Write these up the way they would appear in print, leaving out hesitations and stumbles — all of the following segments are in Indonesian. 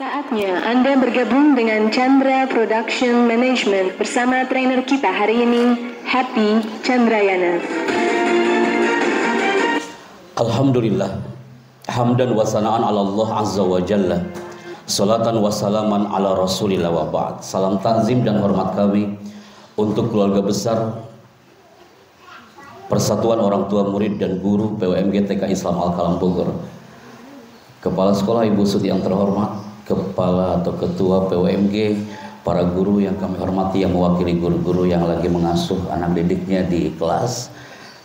Saatnya Anda bergabung dengan Chandra Production Management bersama trainer kita hari ini, Happy Chandrayana. Alhamdulillah, hamdan wa sana'an ala Allah azza wa jalla, salatan wa salaman ala rasulillah wa ba'd. Salam tanzim dan hormat kami untuk keluarga besar Persatuan Orang Tua Murid dan Guru PWMG TK Islam Al-Kalam Bogor, Kepala Sekolah Ibu Sud yang terhormat, Kepala atau Ketua PWMG, para guru yang kami hormati yang mewakili guru-guru yang lagi mengasuh anak didiknya di kelas,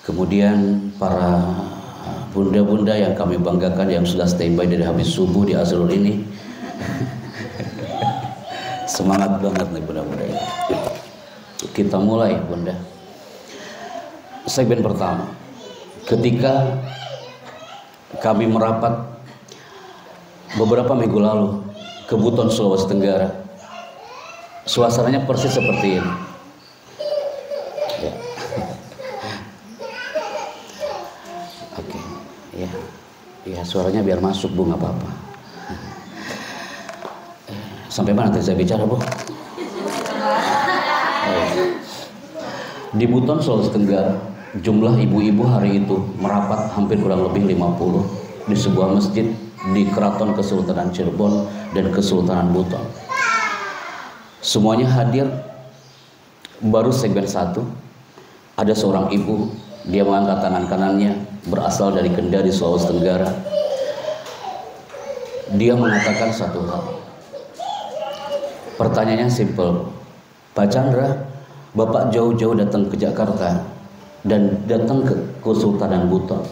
kemudian para bunda-bunda yang kami banggakan yang sudah standby dari habis subuh di Azrul ini. Semangat banget nih bunda-bunda ini. Kita mulai bunda. Segmen pertama, ketika kami merapat beberapa minggu lalu ke Buton, Sulawesi Tenggara, suasananya persis seperti ini. Ya. Oke, ya suaranya biar masuk bu, nggak apa-apa. Sampai mana tadi saya bicara bu? Di Buton, Sulawesi Tenggara, jumlah ibu-ibu hari itu merapat hampir kurang lebih 50 di sebuah masjid di Keraton Kesultanan Cirebon dan Kesultanan Buton. Semuanya hadir. Baru segmen 1, ada seorang ibu, dia mengangkat tangan kanannya, berasal dari Kendari, Sulawesi Tenggara. Dia mengatakan satu hal. Pertanyaannya simple, Pak Chandra, Bapak jauh-jauh datang ke Jakarta dan datang ke Kesultanan Buton.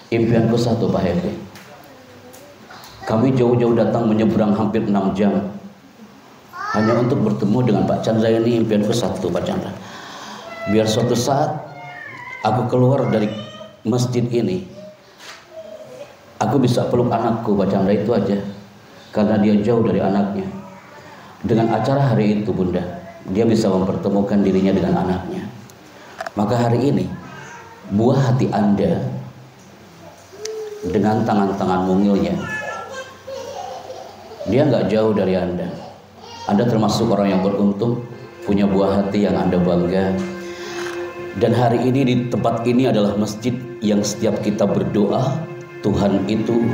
Impianku satu Pak Happy, kami jauh-jauh datang menyeberang hampir 6 jam hanya untuk bertemu dengan Pak Chandra ini. Impianku satu Pak Chandra, biar suatu saat aku keluar dari masjid ini, aku bisa peluk anakku Pak Chandra, itu aja. Karena dia jauh dari anaknya. Dengan acara hari itu bunda, dia bisa mempertemukan dirinya dengan anaknya. Maka hari ini buah hati Anda dengan tangan-tangan mungilnya, dia nggak jauh dari Anda. Anda termasuk orang yang beruntung, punya buah hati yang Anda bangga. Dan hari ini di tempat ini adalah masjid yang setiap kita berdoa, Tuhan itu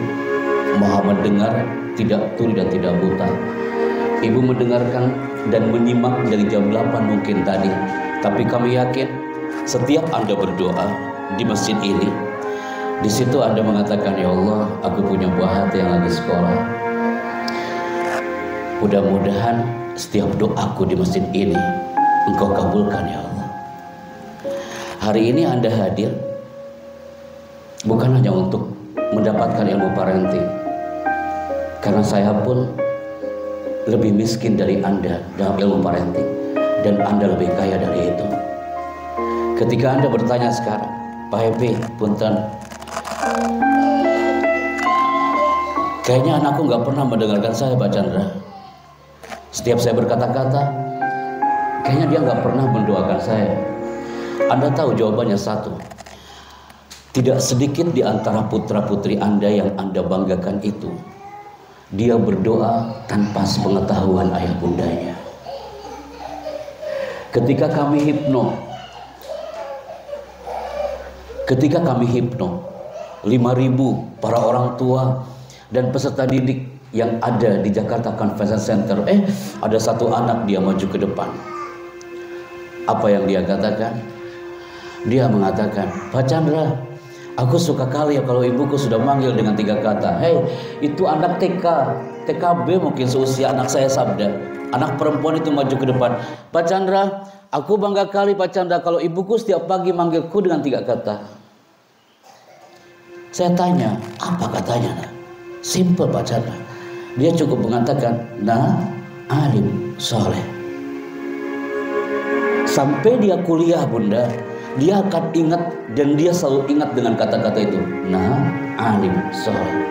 maha mendengar, tidak tuli dan tidak buta. Ibu mendengarkan dan menyimak dari jam 8 mungkin tadi. Tapi kami yakin setiap Anda berdoa di masjid ini, di situ Anda mengatakan, ya Allah, aku punya buah hati yang lagi sekolah. Mudah-mudahan setiap doaku di masjid ini Engkau kabulkan ya Allah. Hari ini Anda hadir bukan hanya untuk mendapatkan ilmu parenting, karena saya pun lebih miskin dari Anda dalam ilmu parenting, dan Anda lebih kaya dari itu. Ketika Anda bertanya sekarang, Pak Happy, punten, kayaknya anakku nggak pernah mendengarkan saya Pak Chandra. Setiap saya berkata-kata, kayaknya dia nggak pernah mendoakan saya. Anda tahu jawabannya satu. Tidak sedikit di antara putra-putri Anda yang Anda banggakan itu, dia berdoa tanpa sepengetahuan ayah bundanya. Ketika kami hipno 5.000 para orang tua dan peserta didik yang ada di Jakarta Convention Center, ada satu anak dia maju ke depan. Apa yang dia katakan? Dia mengatakan, Pak Chandra, aku suka kali ya kalau ibuku sudah manggil dengan 3 kata. Hei, itu anak TK, TKB mungkin seusia anak saya sabda. Anak perempuan itu maju ke depan. Pak Chandra, aku bangga kali Pak Chandra kalau ibuku setiap pagi manggilku dengan 3 kata. Saya tanya, apa katanya? Simple Pak Chandra. Dia cukup mengatakan, nah, alim, soleh. Sampai dia kuliah bunda, dia akan ingat dan dia selalu ingat dengan kata-kata itu. Nah, alim, soleh.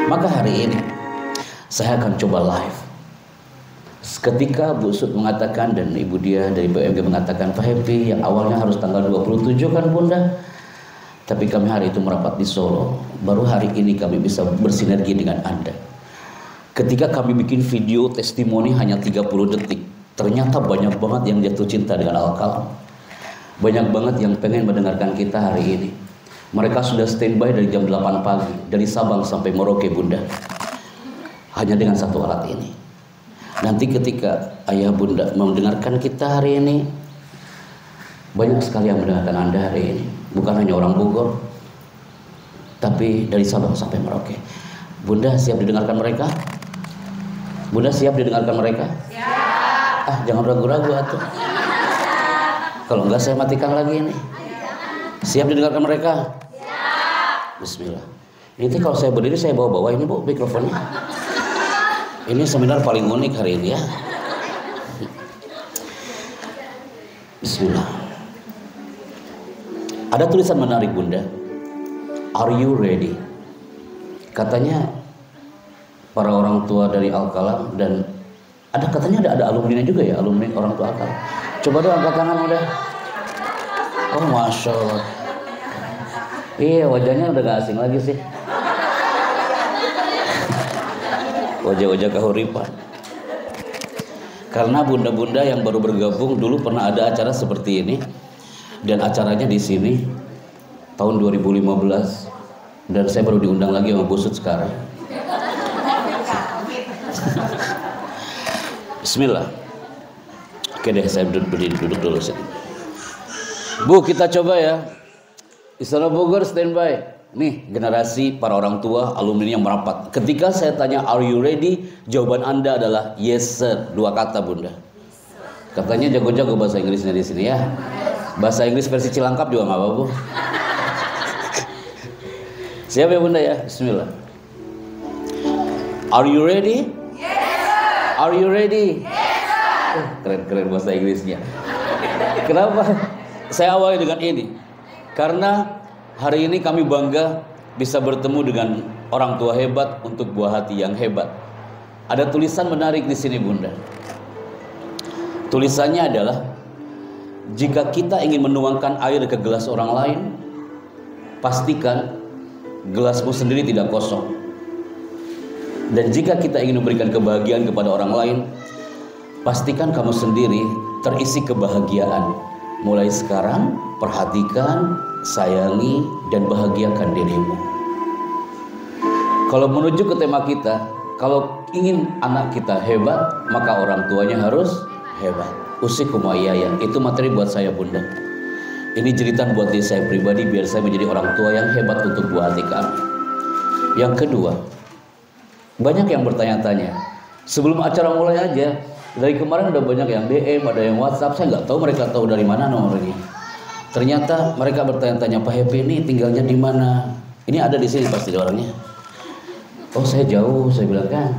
Maka hari ini saya akan coba live. Ketika Bu Sud mengatakan dan ibu dia dari BMG mengatakan, Pak Happy, yang awalnya harus tanggal 27 kan bunda, tapi kami hari itu merapat di Solo. Baru hari ini kami bisa bersinergi dengan Anda. Ketika kami bikin video testimoni hanya 30 detik, ternyata banyak banget yang jatuh cinta dengan Al-Kalam. Banyak banget yang pengen mendengarkan kita hari ini. Mereka sudah standby dari jam 8 pagi, dari Sabang sampai Merauke Bunda. Hanya dengan satu alat ini. Nanti ketika ayah bunda mendengarkan kita hari ini, banyak sekali yang mendengarkan Anda hari ini. Bukan hanya orang Bogor, tapi dari Sabang sampai Merauke. Bunda siap didengarkan mereka? Bunda siap didengarkan mereka? Siap. Jangan ragu-ragu atuh. Kalau enggak saya matikan lagi ini. Siap didengarkan mereka? Siap. Bismillah. Nanti kalau saya berdiri saya bawa-bawa ini Bu mikrofonnya. Ini seminar paling unik hari ini ya. Bismillah. Ada tulisan menarik Bunda. Are you ready? Katanya para orang tua dari Al-Kalam, dan katanya ada alumni juga ya, alumni orang tua Al-Kalam. Coba dong angkat tangan udah. Oh Masya Allah. Iya wajahnya udah gak asing lagi sih. Wajah-wajah kahuripan. Karena bunda-bunda yang baru bergabung dulu pernah ada acara seperti ini, dan acaranya di sini tahun 2015, dan saya baru diundang lagi sama Busut sekarang. Bismillah. Oke deh, saya duduk dulu sini. Bu, kita coba ya. Istana Bogor standby. Nih, generasi para orang tua alumni yang merapat. Ketika saya tanya are you ready? Jawaban Anda adalah yes sir. 2 kata Bunda. Katanya jago-jago bahasa Inggrisnya di sini ya. Bahasa Inggris versi Cilangkap juga nggak apa-apa. Siap ya Bunda ya? Bismillah. Are you ready? Yes sir. Are you ready? Yes sir. Keren-keren bahasa Inggrisnya. Kenapa saya awali dengan ini? Karena hari ini kami bangga bisa bertemu dengan orang tua hebat untuk buah hati yang hebat. Ada tulisan menarik di sini Bunda. Tulisannya adalah, jika kita ingin menuangkan air ke gelas orang lain, pastikan gelasmu sendiri tidak kosong. Dan jika kita ingin memberikan kebahagiaan kepada orang lain, pastikan kamu sendiri terisi kebahagiaan. Mulai sekarang, perhatikan, sayangi, dan bahagiakan dirimu. Kalau menuju ke tema kita, kalau ingin anak kita hebat, maka orang tuanya harus hebat. Usikum wa iyaya. Itu materi buat saya Bunda. Ini jeritan buat diri saya pribadi, biar saya menjadi orang tua yang hebat untuk buah hati kami. Yang kedua, banyak yang bertanya-tanya. Sebelum acara mulai aja, dari kemarin udah banyak yang DM, ada yang WhatsApp. Saya nggak tahu mereka tahu dari mana nomornya. Ternyata mereka bertanya-tanya, Pak Happy ini tinggalnya di mana? Ini ada di sini pasti orangnya. Oh saya jauh, saya bilang kan.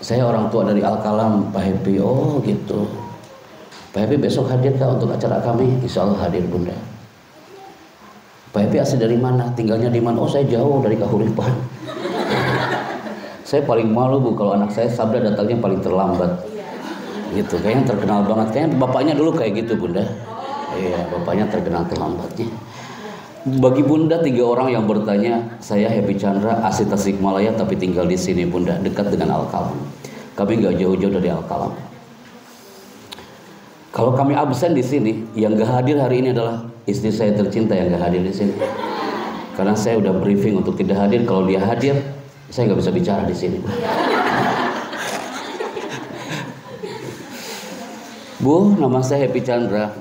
Saya orang tua dari Al-Kalam, Pak Happy. Oh gitu. Pak Happy besok hadir kah untuk acara kami? Insya Allah hadir Bunda. Pak Happy asli dari mana? Tinggalnya di mana? Oh saya jauh dari Kahuripan. Saya paling malu Bu kalau anak saya Sabda datangnya paling terlambat. Gitu, kayaknya terkenal banget. Kayaknya bapaknya dulu kayak gitu Bunda. Iya, bapaknya terkenal terlambatnya. Bagi Bunda 3 orang yang bertanya, saya Happy Chandra, asli Tasikmalaya tapi tinggal di sini Bunda, dekat dengan Al-Kalam. Kami nggak jauh-jauh dari Al-Kalam. Kalau kami absen di sini, yang nggak hadir hari ini adalah istri saya tercinta yang nggak hadir di sini. Karena saya udah briefing untuk tidak hadir. Kalau dia hadir, saya nggak bisa bicara di sini. Bu, nama saya Happy Chandra.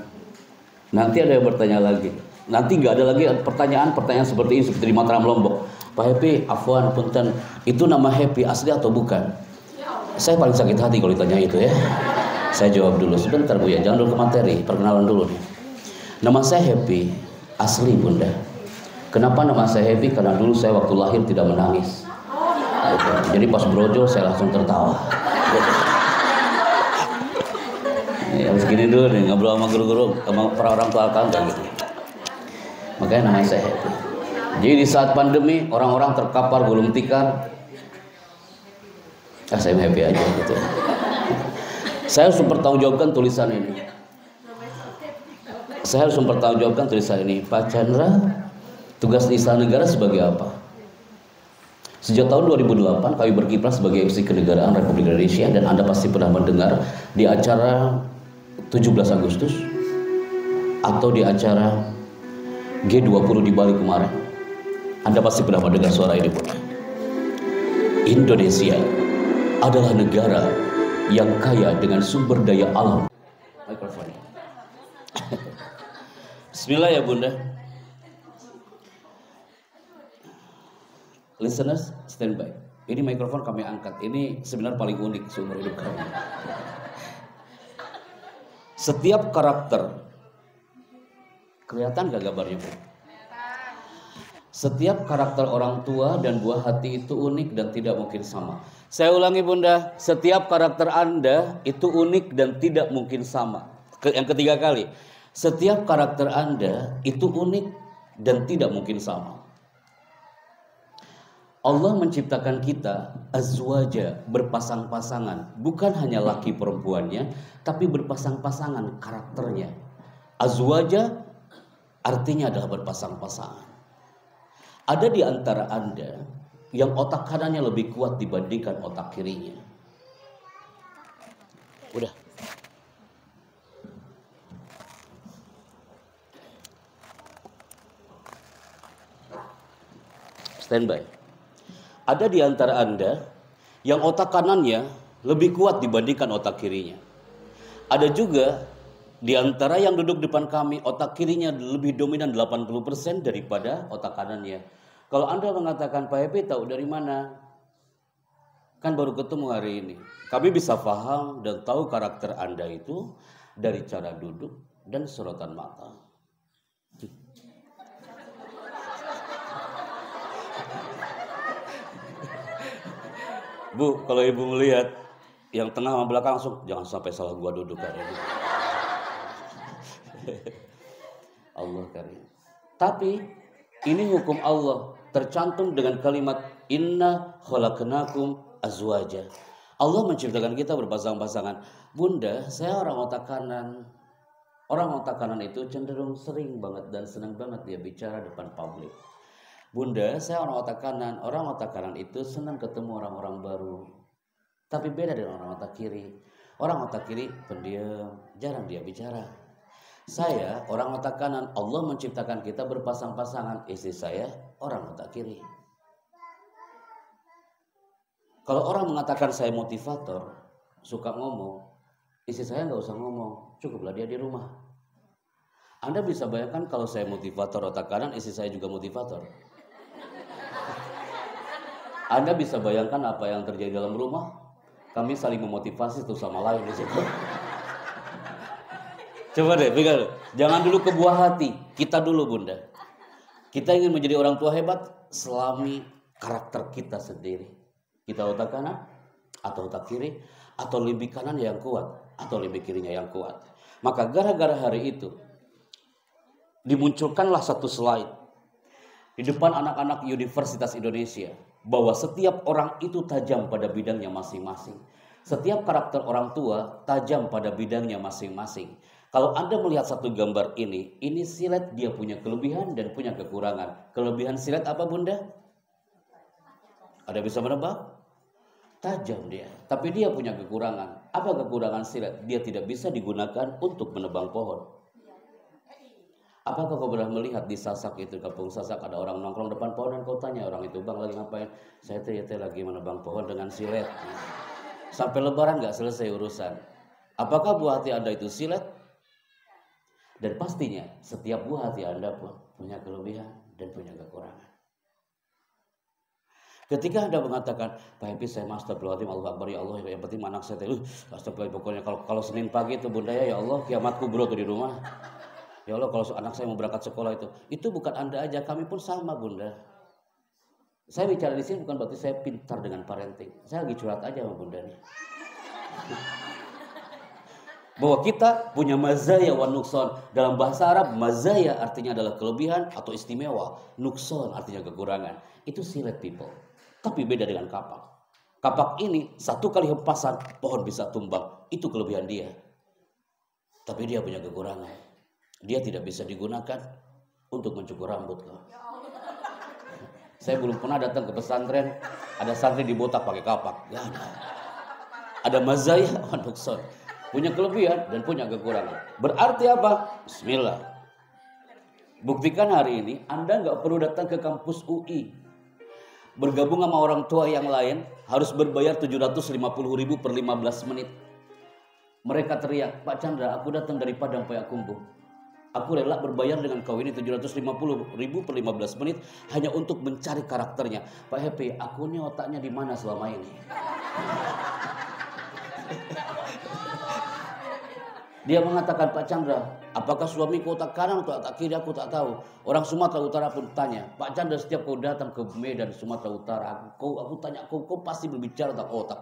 Nanti ada yang bertanya lagi. Nanti nggak ada lagi pertanyaan seperti ini, seperti di Mataram Lombok. Pak Happy, afwan, punten, itu nama Happy asli atau bukan? Saya paling sakit hati kalau ditanya itu ya. Saya jawab dulu, sebentar Bu ya, jangan dulu ke materi, perkenalan dulu nih. Nama saya Happy, asli Bunda. Kenapa nama saya Happy? Karena dulu saya waktu lahir tidak menangis. Jadi pas brojol saya langsung tertawa. Harus gini dulu nih, ngobrol sama guru-guru, sama para orang tua Al-Kalam kayak gitu. Makanya namanya saya Happy. Jadi di saat pandemi, orang-orang terkapar gulung tikar. Saya happy aja gitu. Saya harus mempertanggungjawabkan tulisan ini. Saya harus mempertanggungjawabkan tulisan ini. Pak Chandra, tugas di Istana Negara sebagai apa? Sejak tahun 2008 kami berkiprah sebagai MC Kenegaraan Republik Indonesia, dan Anda pasti pernah mendengar di acara 17 Agustus atau di acara G20 di Bali kemarin. Anda pasti pernah mendengar suara ini, Bunda. Indonesia adalah negara yang kaya dengan sumber daya alam. Mikrofon. Bismillah ya Bunda. Listeners, stand by. Ini mikrofon kami angkat. Ini seminar paling unik seumur hidup kami. Setiap karakter, kelihatan gak gambarnya, Bu? Setiap karakter orang tua dan buah hati itu unik dan tidak mungkin sama. Saya ulangi Bunda, setiap karakter Anda itu unik dan tidak mungkin sama. Yang ketiga kali, setiap karakter Anda itu unik dan tidak mungkin sama. Allah menciptakan kita azwaja, berpasang-pasangan, bukan hanya laki perempuannya, tapi berpasang-pasangan karakternya. Azwaja artinya adalah berpasang-pasangan. Ada di antara Anda yang otak kanannya lebih kuat dibandingkan otak kirinya. Udah. Standby. Ada di antara Anda yang otak kanannya lebih kuat dibandingkan otak kirinya. Ada juga di antara yang duduk depan kami, otak kirinya lebih dominan 80% daripada otak kanannya. Kalau Anda mengatakan, Pak Happy tahu dari mana? Kan baru ketemu hari ini. Kami bisa paham dan tahu karakter Anda itu dari cara duduk dan sorotan mata. Bu, kalau ibu melihat yang tengah sama belakang langsung, jangan sampai salah gua duduk hari ini. Allah karim. Tapi ini hukum Allah, tercantum dengan kalimat inna khalaqnakum azwaja. Allah menciptakan kita berpasang-pasangan. Bunda, saya orang otak kanan. Orang otak kanan itu cenderung sering banget dan senang banget dia bicara depan publik. Bunda, saya orang otak kanan. Orang otak kanan itu senang ketemu orang-orang baru. Tapi beda dengan orang otak kiri. Orang otak kiri pendiam, jarang dia bicara. Saya orang otak kanan. Allah menciptakan kita berpasang-pasangan. Istri saya orang otak kiri. Kalau orang mengatakan saya motivator, suka ngomong, istri saya nggak usah ngomong, cukuplah dia di rumah. Anda bisa bayangkan kalau saya motivator otak kanan, istri saya juga motivator. Anda bisa bayangkan apa yang terjadi dalam rumah? Kami saling memotivasi satu sama lain di situ. Coba deh, pegang. Jangan dulu ke buah hati. Kita dulu Bunda. Kita ingin menjadi orang tua hebat, selami karakter kita sendiri. Kita otak kanan atau otak kiri, atau lebih kanan yang kuat, atau lebih kirinya yang kuat. Maka gara-gara hari itu, dimunculkanlah satu slide di depan anak-anak Universitas Indonesia, bahwa setiap orang itu tajam pada bidangnya masing-masing. Setiap karakter orang tua tajam pada bidangnya masing-masing. Kalau Anda melihat satu gambar ini silet dia punya kelebihan dan punya kekurangan. Kelebihan silet apa Bunda? Ada bisa menebak? Tajam dia. Tapi dia punya kekurangan. Apa kekurangan silet? Dia tidak bisa digunakan untuk menebang pohon. Apakah kau pernah melihat di Sasak itu, kampung Sasak, ada orang nongkrong depan pohon dan kau tanya orang itu, bang lagi ngapain? Saya lagi menebang pohon dengan silet. Sampai lebaran gak selesai urusan. Apakah buah hati Anda itu silet? Dan pastinya setiap buah hati Anda pun punya kelebihan dan punya kekurangan. Ketika Anda mengatakan, Pak Happy saya astagfirullahaladzim, Allah Akbar, ya Allah, yang penting anak saya astagfirullah, pokoknya kalau Senin pagi itu Bunda ya Allah, kiamatku bro tuh di rumah. Ya Allah kalau anak saya mau berangkat sekolah itu bukan Anda aja, kami pun sama Bunda. Saya bicara di sini bukan berarti saya pintar dengan parenting. Saya lagi curhat aja sama Bunda nih. Bahwa kita punya mazaya wa nukson. Dalam bahasa Arab mazaya artinya adalah kelebihan atau istimewa. Nukson artinya kekurangan. Itu silet people. Tapi beda dengan kapak. Kapak ini satu kali hempasan pohon bisa tumbang. Itu kelebihan dia. Tapi dia punya kekurangan. Dia tidak bisa digunakan untuk mencukur rambut. Saya belum pernah datang ke pesantren, ada santri dibotak pakai kapak. Gak ada. Ada mazaya, nukson. Punya kelebihan dan punya kekurangan. Berarti apa? Bismillah. Buktikan hari ini, Anda nggak perlu datang ke kampus UI. Bergabung sama orang tua yang lain, harus berbayar 750.000 per 15 menit. Mereka teriak, Pak Chandra, aku datang dari Padang Payakumbuh. Aku rela berbayar dengan kau ini 750.000 per 15 menit hanya untuk mencari karakternya. Pak Happy, aku ini otaknya di mana selama ini? Dia mengatakan, Pak Chandra, apakah suamiku otak kanan atau otak kiri? Aku tak tahu. Orang Sumatera Utara pun tanya, Pak Chandra, setiap kau datang ke Medan Sumatera Utara, aku tanya kau pasti berbicara tentang otak.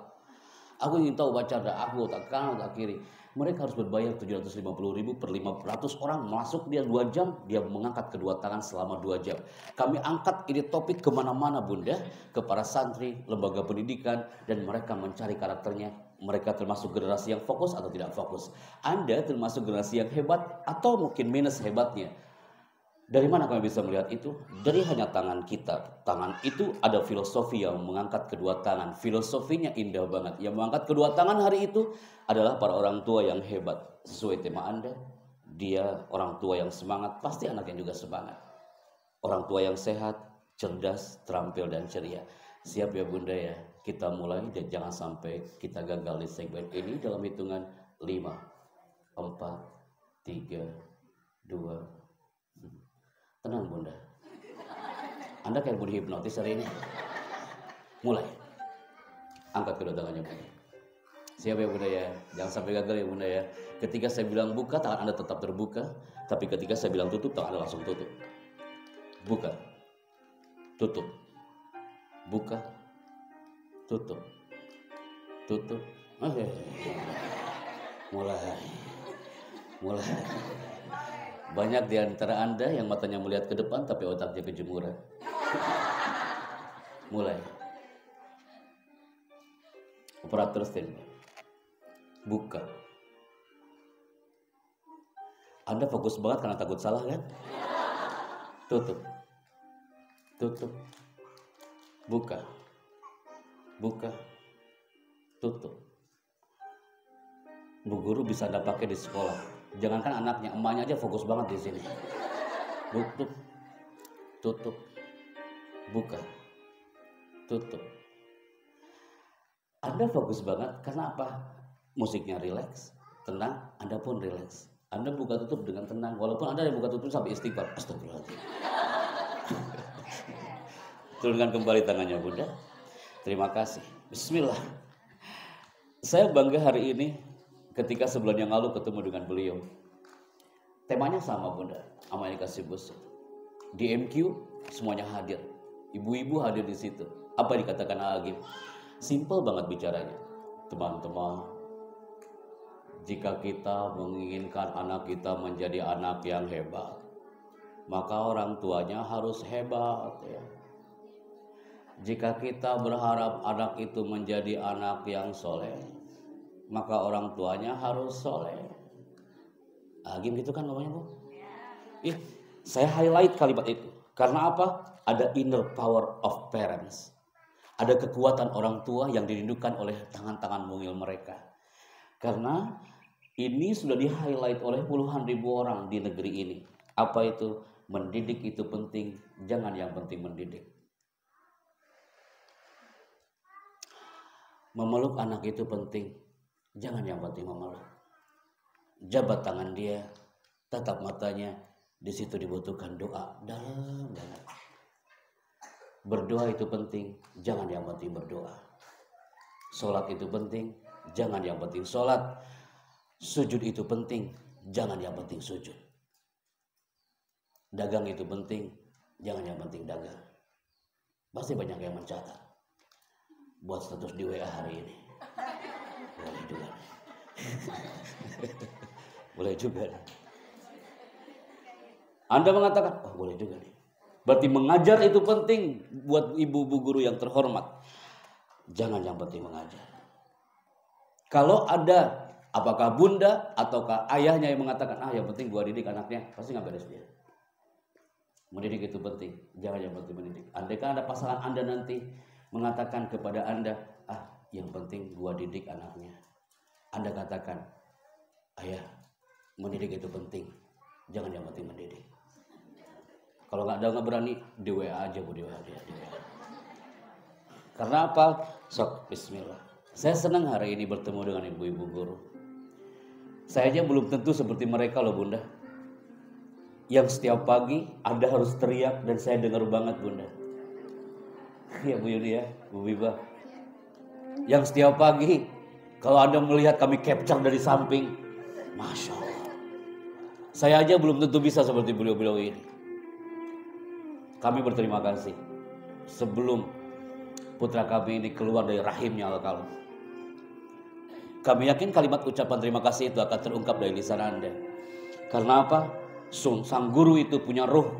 Aku ingin tahu Pak Chandra, aku otak kanan, otak kiri. Mereka harus berbayar 750.000 per 500 orang. Masuk dia 2 jam, dia mengangkat kedua tangan selama 2 jam. Kami angkat ini topik kemana-mana Bunda, ke para santri, lembaga pendidikan, dan mereka mencari karakternya. Mereka termasuk generasi yang fokus atau tidak fokus. Anda termasuk generasi yang hebat atau mungkin minus hebatnya. Dari mana kami bisa melihat itu? Dari hanya tangan kita. Tangan itu ada filosofi yang mengangkat kedua tangan. Filosofinya indah banget. Yang mengangkat kedua tangan hari itu adalah para orang tua yang hebat. Sesuai tema Anda, dia orang tua yang semangat, pasti anaknya juga semangat. Orang tua yang sehat, cerdas, terampil, dan ceria. Siap ya Bunda ya? Kita mulai dan jangan sampai kita gagal di segmen ini dalam hitungan 5, 4, 3, 2, tenang Bunda. Anda kayak budi hipnotis hari ini. Mulai. Angkat kedua tangannya Bunda. Siap ya Bunda ya. Jangan sampai gagal ya Bunda ya. Ketika saya bilang buka, tangan Anda tetap terbuka. Tapi ketika saya bilang tutup, tangan Anda langsung tutup. Buka. Tutup. Buka. Tutup. Tutup. Oke. Mulai. Banyak di antara Anda yang matanya melihat ke depan tapi otaknya kejemuran. Mulai. Operator standby. Buka. Anda fokus banget karena takut salah kan? Tutup. Tutup. Buka. Buka. Tutup. Bu guru bisa Anda pakai di sekolah. Jangankan anaknya, emaknya aja fokus banget di sini. Tutup. Tutup. Buka. Tutup. Anda fokus banget karena apa? Musiknya rileks, tenang, Anda pun rileks. Anda buka tutup dengan tenang, walaupun Anda yang buka tutup sampai istighfar. Astagfirullahaladzim. Turunkan kembali tangannya Bunda. Terima kasih. Bismillah. Saya bangga hari ini ketika sebulan yang lalu ketemu dengan beliau. Temanya sama Bunda, Amerika Sibus. Di MQ semuanya hadir. Ibu-ibu hadir di situ. Apa dikatakan Agim? Simple banget bicaranya. Teman-teman, jika kita menginginkan anak kita menjadi anak yang hebat, maka orang tuanya harus hebat ya. Jika kita berharap anak itu menjadi anak yang soleh, maka orang tuanya harus soleh. Agim gitu kan ngomongnya Bu? Saya highlight kalimat itu. Karena apa? Ada inner power of parents. Ada kekuatan orang tua yang dirindukan oleh tangan-tangan mungil mereka. Karena ini sudah di-highlight oleh puluhan ribu orang di negeri ini. Apa itu? Mendidik itu penting, jangan yang penting mendidik. Memeluk anak itu penting, jangan yang penting memeluk. Jabat tangan dia, tatap matanya, di situ dibutuhkan doa dalam banget. Berdoa itu penting, jangan yang penting berdoa. Sholat itu penting, jangan yang penting sholat. Sujud itu penting, jangan yang penting sujud. Dagang itu penting, jangan yang penting dagang. Pasti banyak yang mencatat buat status di WA hari ini. Boleh juga. Boleh juga. Anda mengatakan, oh boleh juga nih. Berarti mengajar itu penting buat ibu-ibu guru yang terhormat. Jangan yang penting mengajar. Kalau ada, apakah bunda ataukah ayahnya yang mengatakan, yang penting gua didik anaknya, pasti nggak beres dia. Mendidik itu penting, jangan yang penting mendidik. Andaikan ada pasangan Anda nanti mengatakan kepada Anda, yang penting gua didik anaknya. Anda katakan, ayah, mendidik itu penting, jangan yang penting mendidik. Kalau nggak berani, di WA aja Bu, di WA. Karena apa? Sok, bismillah. Saya senang hari ini bertemu dengan ibu-ibu guru. Saya aja belum tentu seperti mereka loh Bunda. Yang setiap pagi Anda harus teriak dan saya dengar banget Bunda. Ya Bu Yuni ya, Bu Biba. Yang setiap pagi kalau Anda melihat kami capture dari samping, Masya Allah. Saya aja belum tentu bisa seperti beliau-beliau ini. Kami berterima kasih sebelum putra kami ini keluar dari rahimnya Al-Kalam. Kami yakin kalimat ucapan terima kasih itu akan terungkap dari lisan Anda. Karena apa? Sang guru itu punya ruh,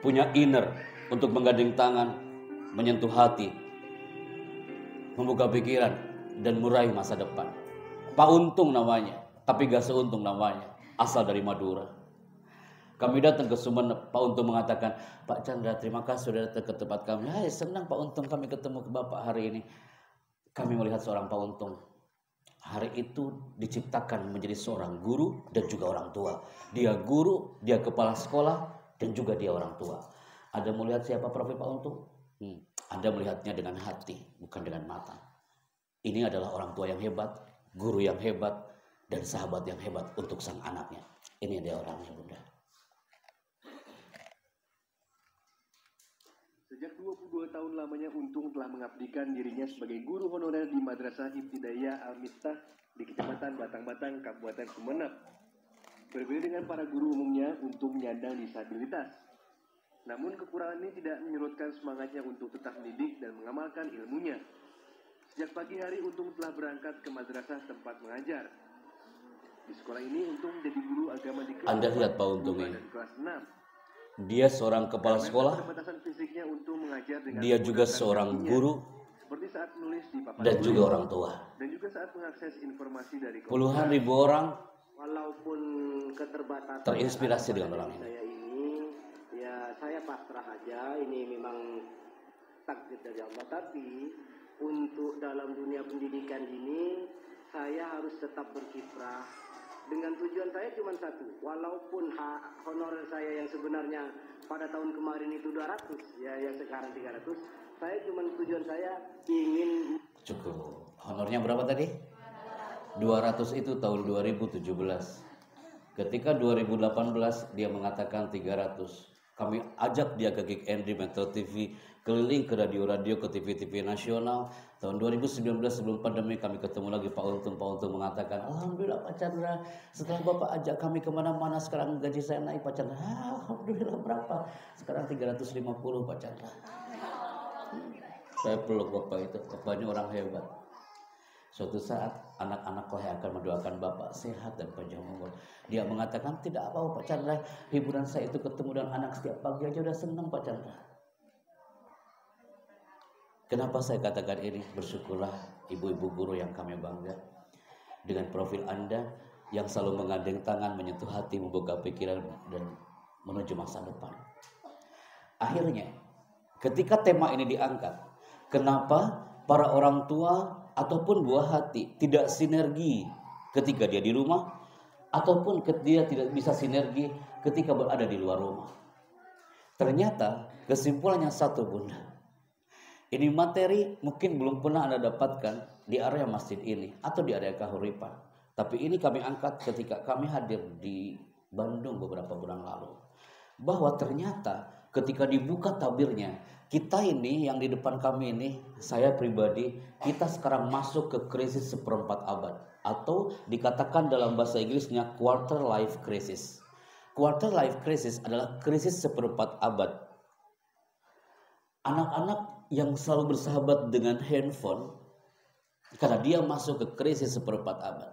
punya inner untuk menggandeng tangan, menyentuh hati, membuka pikiran, dan meraih masa depan. Pak Untung namanya, tapi gak seuntung namanya, asal dari Madura. Kami datang ke Sumeneb, Pak Untung mengatakan, Pak Chandra terima kasih sudah datang ke tempat kami. Hai, senang Pak Untung kami ketemu ke Bapak hari ini. Kami melihat seorang Pak Untung. Hari itu diciptakan menjadi seorang guru dan juga orang tua. Dia guru, dia kepala sekolah, dan juga dia orang tua. Anda melihat siapa profil Pak Untung? Anda melihatnya dengan hati, bukan dengan mata. Ini adalah orang tua yang hebat, guru yang hebat, dan sahabat yang hebat untuk sang anaknya. Ini dia orangnya Bunda. Sejak 22 tahun lamanya Untung telah mengabdikan dirinya sebagai guru honorer di Madrasah Ibtidaiyah Al-Miftah di Kecamatan Batang-Batang, Kabupaten Sumeneb. Berbeda dengan para guru umumnya, Untung menyandang disabilitas. Namun kekurangan ini tidak menyurutkan semangatnya untuk tetap mendidik dan mengamalkan ilmunya. Sejak pagi hari Untung telah berangkat ke madrasah tempat mengajar. Di sekolah ini Untung menjadi guru agama di kelas Anda lihat Pak Untung ini. Kelas 6. Dia seorang kepala sekolah, dia juga seorang guru, dan juga orang tua. Dan juga saat mengakses informasi dari puluhan ribu orang walaupun keterbatasan terinspirasi dengan orang ini. Saya ini, ya saya pasrah aja, ini memang takdir dari Allah. Tapi untuk dalam dunia pendidikan ini, saya harus tetap berkiprah. Dengan tujuan saya cuma satu, walaupun honorer saya yang sebenarnya pada tahun kemarin itu 200, ya yang sekarang 300, saya cuma tujuan saya ingin... Cukup. Honornya berapa tadi? 200 itu tahun 2017. Ketika 2018 dia mengatakan 300. Kami ajak dia ke Geek Andri Metro TV, keliling ke radio-radio, ke TV-TV nasional. Tahun 2019 sebelum pandemi kami ketemu lagi Pak Untung. Pak Untung mengatakan, Alhamdulillah Pak Chandra, setelah Bapak ajak kami kemana-mana sekarang gaji saya naik Pak Chandra. Alhamdulillah berapa? Sekarang 350 Pak Chandra. Saya peluk Bapak itu, Bapaknya orang hebat. Suatu saat anak-anak yang akan mendoakan Bapak sehat dan panjang umur. Dia mengatakan tidak apa-apa Pak Chandra, hiburan saya itu ketemu dengan anak setiap pagi aja udah senang Pak Chandra. Kenapa saya katakan ini? Bersyukurlah ibu-ibu guru yang kami bangga dengan profil Anda yang selalu menggandeng tangan, menyentuh hati, membuka pikiran dan menuju masa depan. Akhirnya, ketika tema ini diangkat, kenapa para orang tua ataupun buah hati tidak sinergi ketika dia di rumah, ataupun dia tidak bisa sinergi ketika berada di luar rumah? Ternyata kesimpulannya satu Bunda. Ini materi mungkin belum pernah Anda dapatkan di area masjid ini atau di area Kahuripan. Tapi ini kami angkat ketika kami hadir di Bandung beberapa bulan lalu. Bahwa ternyata ketika dibuka tabirnya, kita ini yang di depan kami ini, saya pribadi, kita sekarang masuk ke krisis seperempat abad. Atau dikatakan dalam bahasa Inggrisnya quarter life crisis. Quarter life crisis adalah krisis seperempat abad. Anak-anak yang selalu bersahabat dengan handphone, karena dia masuk ke krisis seperempat abad.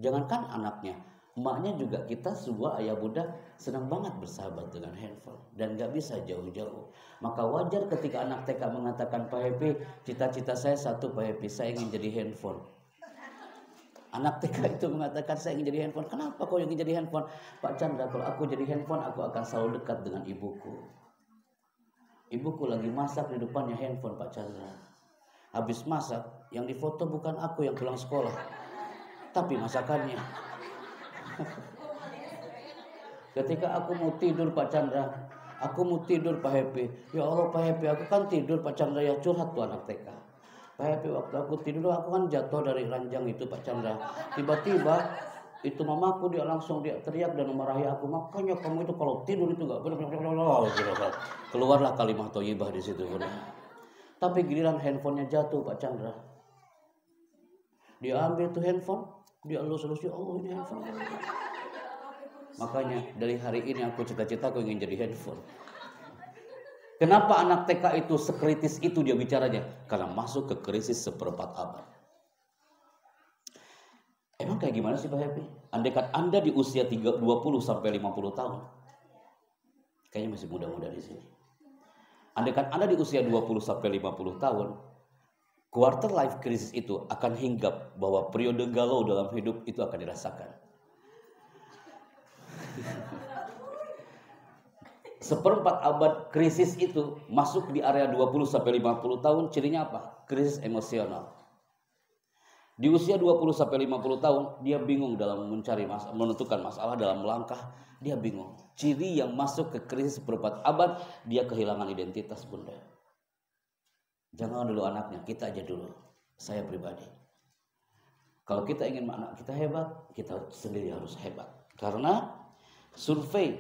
Jangankan anaknya, emaknya juga, kita semua ayah bunda senang banget bersahabat dengan handphone dan gak bisa jauh-jauh. Maka wajar ketika anak TK mengatakan, Pak Happy, cita-cita saya satu Pak Happy, saya ingin jadi handphone. Anak TK itu mengatakan, saya ingin jadi handphone. Kenapa kau ingin jadi handphone? Pak Chandra, kalau aku jadi handphone, aku akan selalu dekat dengan ibuku. Ibuku lagi masak di depannya handphone, Pak Chandra. Habis masak, yang difoto bukan aku yang pulang sekolah, tapi masakannya. Ketika aku mau tidur, Pak Chandra, aku mau tidur, Pak Happy. Ya Allah, Pak Happy, aku kan tidur, Pak Chandra. Ya curhat tuh anak TK. Pak Happy, waktu aku tidur, aku kan jatuh dari ranjang itu, Pak Chandra. Tiba-tiba itu mamaku dia langsung teriak dan memarahi aku. Makanya kamu itu kalau tidur itu nggak benar. Keluarlah kalimat thayyibah di situ. Tapi giliran handphonenya jatuh, Pak Chandra. Dia ambil tuh handphone, dia elus-elus, ya Allah ini handphone. Makanya dari hari ini aku cita-cita aku ingin jadi handphone. Kenapa anak TK itu sekritis itu dia bicaranya? Karena masuk ke krisis seperempat abad. Emang kayak gimana sih Pak Happy? Andaikan Anda di usia 20 sampai 50 tahun. Kayaknya masih muda-muda di sini. Andaikan Anda di usia 20 sampai 50 tahun, quarter life crisis itu akan hinggap bahwa periode galau dalam hidup itu akan dirasakan. Seperempat abad krisis itu masuk di area 20 sampai 50 tahun, cirinya apa? Krisis emosional. Di usia 20 sampai 50 tahun dia bingung dalam menentukan masalah, dalam melangkah, dia bingung. Ciri yang masuk ke krisis seperempat abad, dia kehilangan identitas, Bunda. Jangan dulu anaknya, kita aja dulu. Saya pribadi. Kalau kita ingin anak kita hebat, kita sendiri harus hebat. Karena survei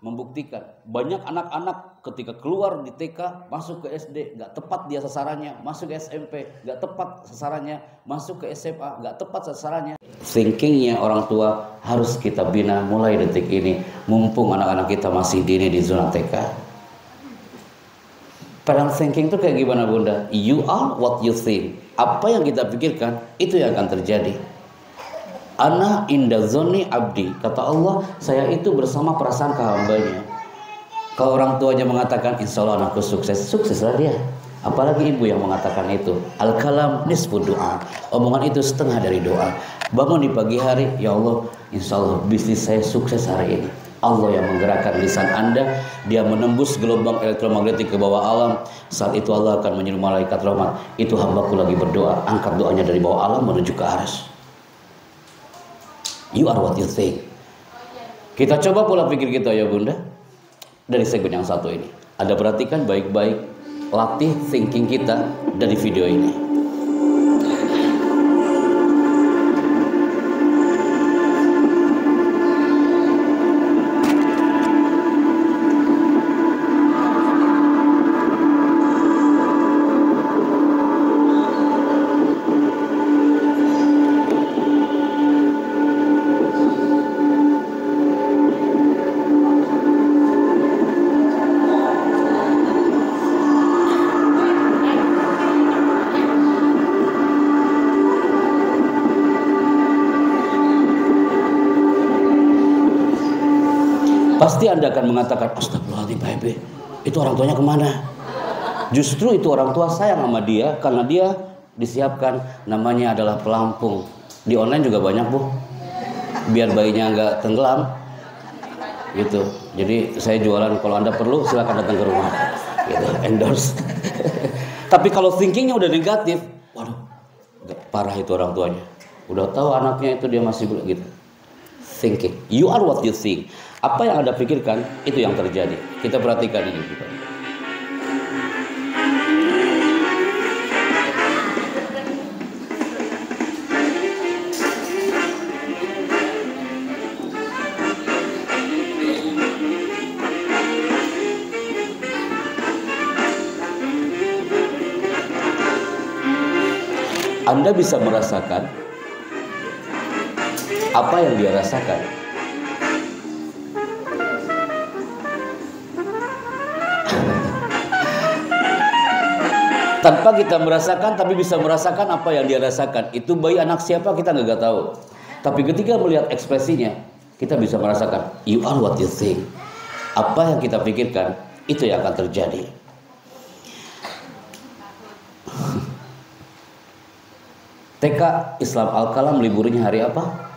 membuktikan banyak anak-anak ketika keluar di TK masuk ke SD nggak tepat dia sasarannya, masuk ke SMP nggak tepat sasarannya, masuk ke SMA nggak tepat sasarannya. Thinkingnya orang tua harus kita bina mulai detik ini, mumpung anak-anak kita masih dini di zona TK. Pattern thinking itu kayak gimana Bunda? You are what you think. Apa yang kita pikirkan itu yang akan terjadi. Ana inda zonni abdi, kata Allah, saya itu bersama prasangka hambanya. Kalau orang tuanya mengatakan insya Allah anakku sukses, sukseslah dia. Apalagi ibu yang mengatakan itu. Al-kalam nisfu doa, omongan itu setengah dari doa. Bangun di pagi hari, ya Allah, insya Allah bisnis saya sukses hari ini. Allah yang menggerakkan lisan Anda, dia menembus gelombang elektromagnetik ke bawah alam. Saat itu Allah akan menyuruh malaikat rahmat, itu hambaku lagi berdoa, angkat doanya dari bawah alam menuju ke arsy. You are what you think. Kita coba pola pikir kita ya Bunda. Dari segmen yang satu ini. Anda perhatikan baik-baik, latih thinking kita dari video ini. Pasti Anda akan mengatakan, astagfirullahaladzim Pak Hebe, itu orang tuanya kemana? Justru itu orang tua sayang sama dia, karena dia disiapkan namanya adalah pelampung. Di online juga banyak Bu, biar bayinya nggak tenggelam gitu. Jadi saya jualan, kalau Anda perlu silakan datang ke rumah gitu, endorse. Tapi kalau thinkingnya udah negatif, waduh, parah itu orang tuanya. Udah tahu anaknya itu dia masih gitu. Thinking, you are what you think. Apa yang Anda pikirkan, itu yang terjadi. Kita perhatikan ini. Anda bisa merasakan apa yang dia rasakan. Tanpa kita merasakan, tapi bisa merasakan apa yang dia rasakan. Itu bayi anak siapa kita nggak tahu. Tapi ketika melihat ekspresinya, kita bisa merasakan. You are what you think. Apa yang kita pikirkan, itu yang akan terjadi. TK Islam Al-Kalam liburnya hari apa?